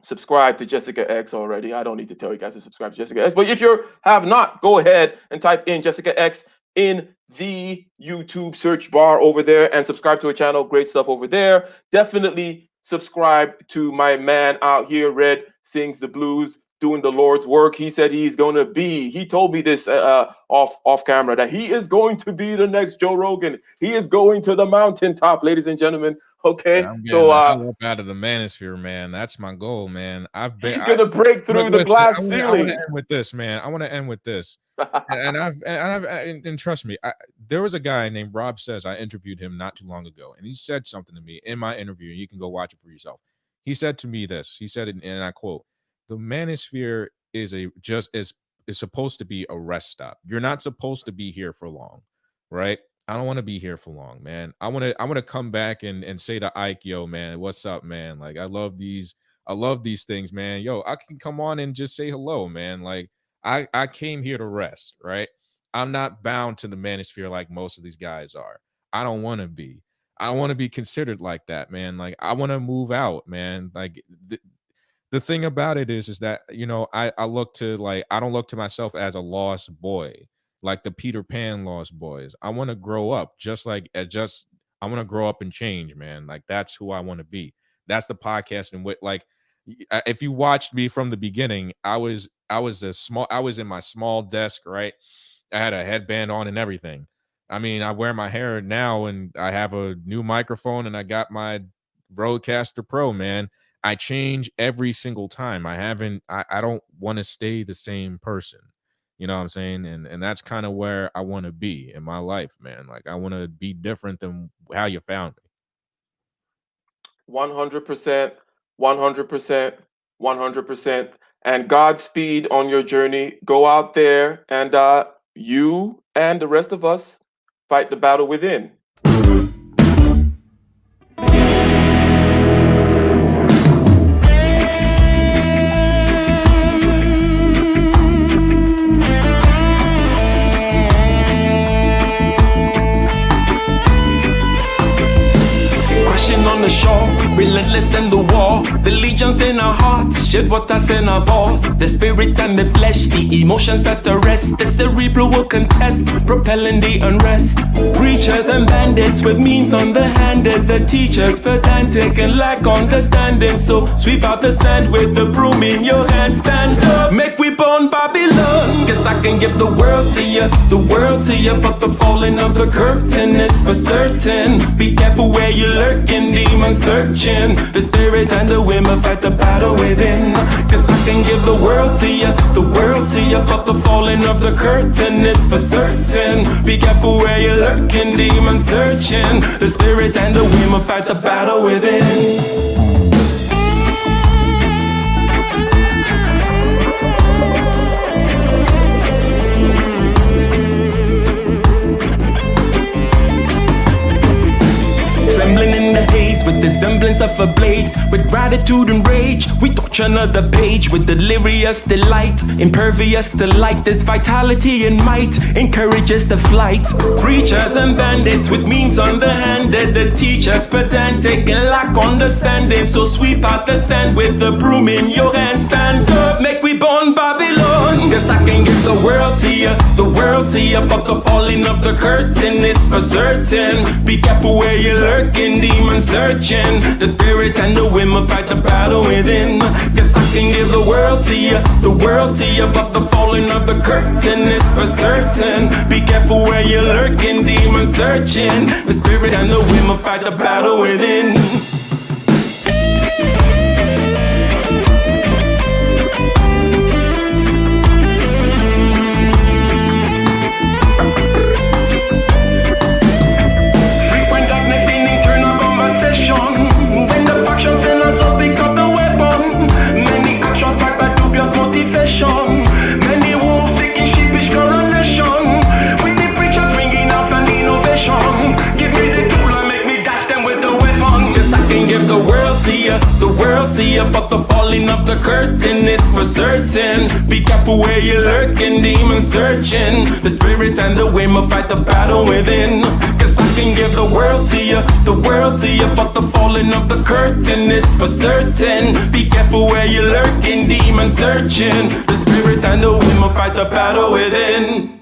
subscribe to Jessica X already. I don't need to tell you guys to subscribe to Jessica X. But if you have not, go ahead and type in Jessica X in the YouTube search bar over there and subscribe to her channel. Great stuff over there. Definitely subscribe to my man out here, Red Sings the Blues, doing the Lord's work. He said he told me this off camera, that he is going to be the next Joe Rogan. He is going to the mountaintop, ladies and gentlemen. Okay. I'm getting the hell up out of the manosphere, man. That's my goal, man. He's gonna break through the glass ceiling. I want to end with this, man. I want to end with this. and trust me, there was a guy named Rob Says. I interviewed him not too long ago, and he said something to me in my interview. You can go watch it for yourself. He said to me this. He said, and I quote: "The manosphere is supposed to be a rest stop. You're not supposed to be here for long, right? I don't want to be here for long, man. I want to come back and say to Ike, yo, man, what's up, man? Like, I love these things, man. Yo, I can come on and just say hello, man. Like, I came here to rest, right? I'm not bound to the manosphere like most of these guys are. I don't want to be. I don't want to be considered like that, man. Like, I want to move out, man. Like, the thing about it is that, I don't look to myself as a lost boy, like the Peter Pan lost boys. I want to grow up I want to grow up and change, man. Like, that's who I want to be. That's the podcast. And what, like, if you watched me from the beginning, I was in my small desk, right? I had a headband on and everything. I mean, I wear my hair now and I have a new microphone and I got my Rodecaster Pro, man. I change every single time. I don't want to stay the same person. You know what I'm saying? And that's kind of where I want to be in my life, man. Like, I want to be different than how you found me. 100%, 100%, 100%. And Godspeed on your journey. Go out there and you and the rest of us fight the battle within. On the shore, relentless in the war. The legions in our hearts shed water's in our balls. The spirit and the flesh, the emotions that arrest. The cerebral will contest, propelling the unrest. Preachers and bandits with means underhanded. The teachers pedantic and lack understanding. So sweep out the sand with the broom in your hand. Stand up, make we burn Babylon. Guess I can give the world to you, the world to you. But the falling of the curtain is for certain. Be careful where you're lurking, demon searching. The spirit and the women fight the battle within. Guess I can give the world to you, the world to you. But the falling of the curtain is for certain. Be careful where you're lurking, demon searching. The spirit and the women fight the battle within. With the semblance of a blaze, with gratitude and rage, we touch another page with delirious delight, impervious to light. This vitality and might encourages the flight. Preachers and bandits with means underhanded, the teachers pedantic and lack understanding. So sweep out the sand with the broom in your hand. Stand up, make we burn Babylon. Guess I can give the world to you, the world to you. But the falling of the curtain is for certain. Be careful where you're lurking, demon searching. The spirit and the women fight the battle within. Guess I can give the world to you, the world to you. But the falling of the curtain is for certain. Be careful where you're lurking, demon searching. The spirit and the women fight the battle within. But the falling of the curtain is for certain. Be careful where you're lurking, demon searching. The spirit and the women fight the battle within. Cause I can give the world to you, the world to you. But the falling of the curtain is for certain. Be careful where you're lurking, demon searching. The spirit and the women fight the battle within.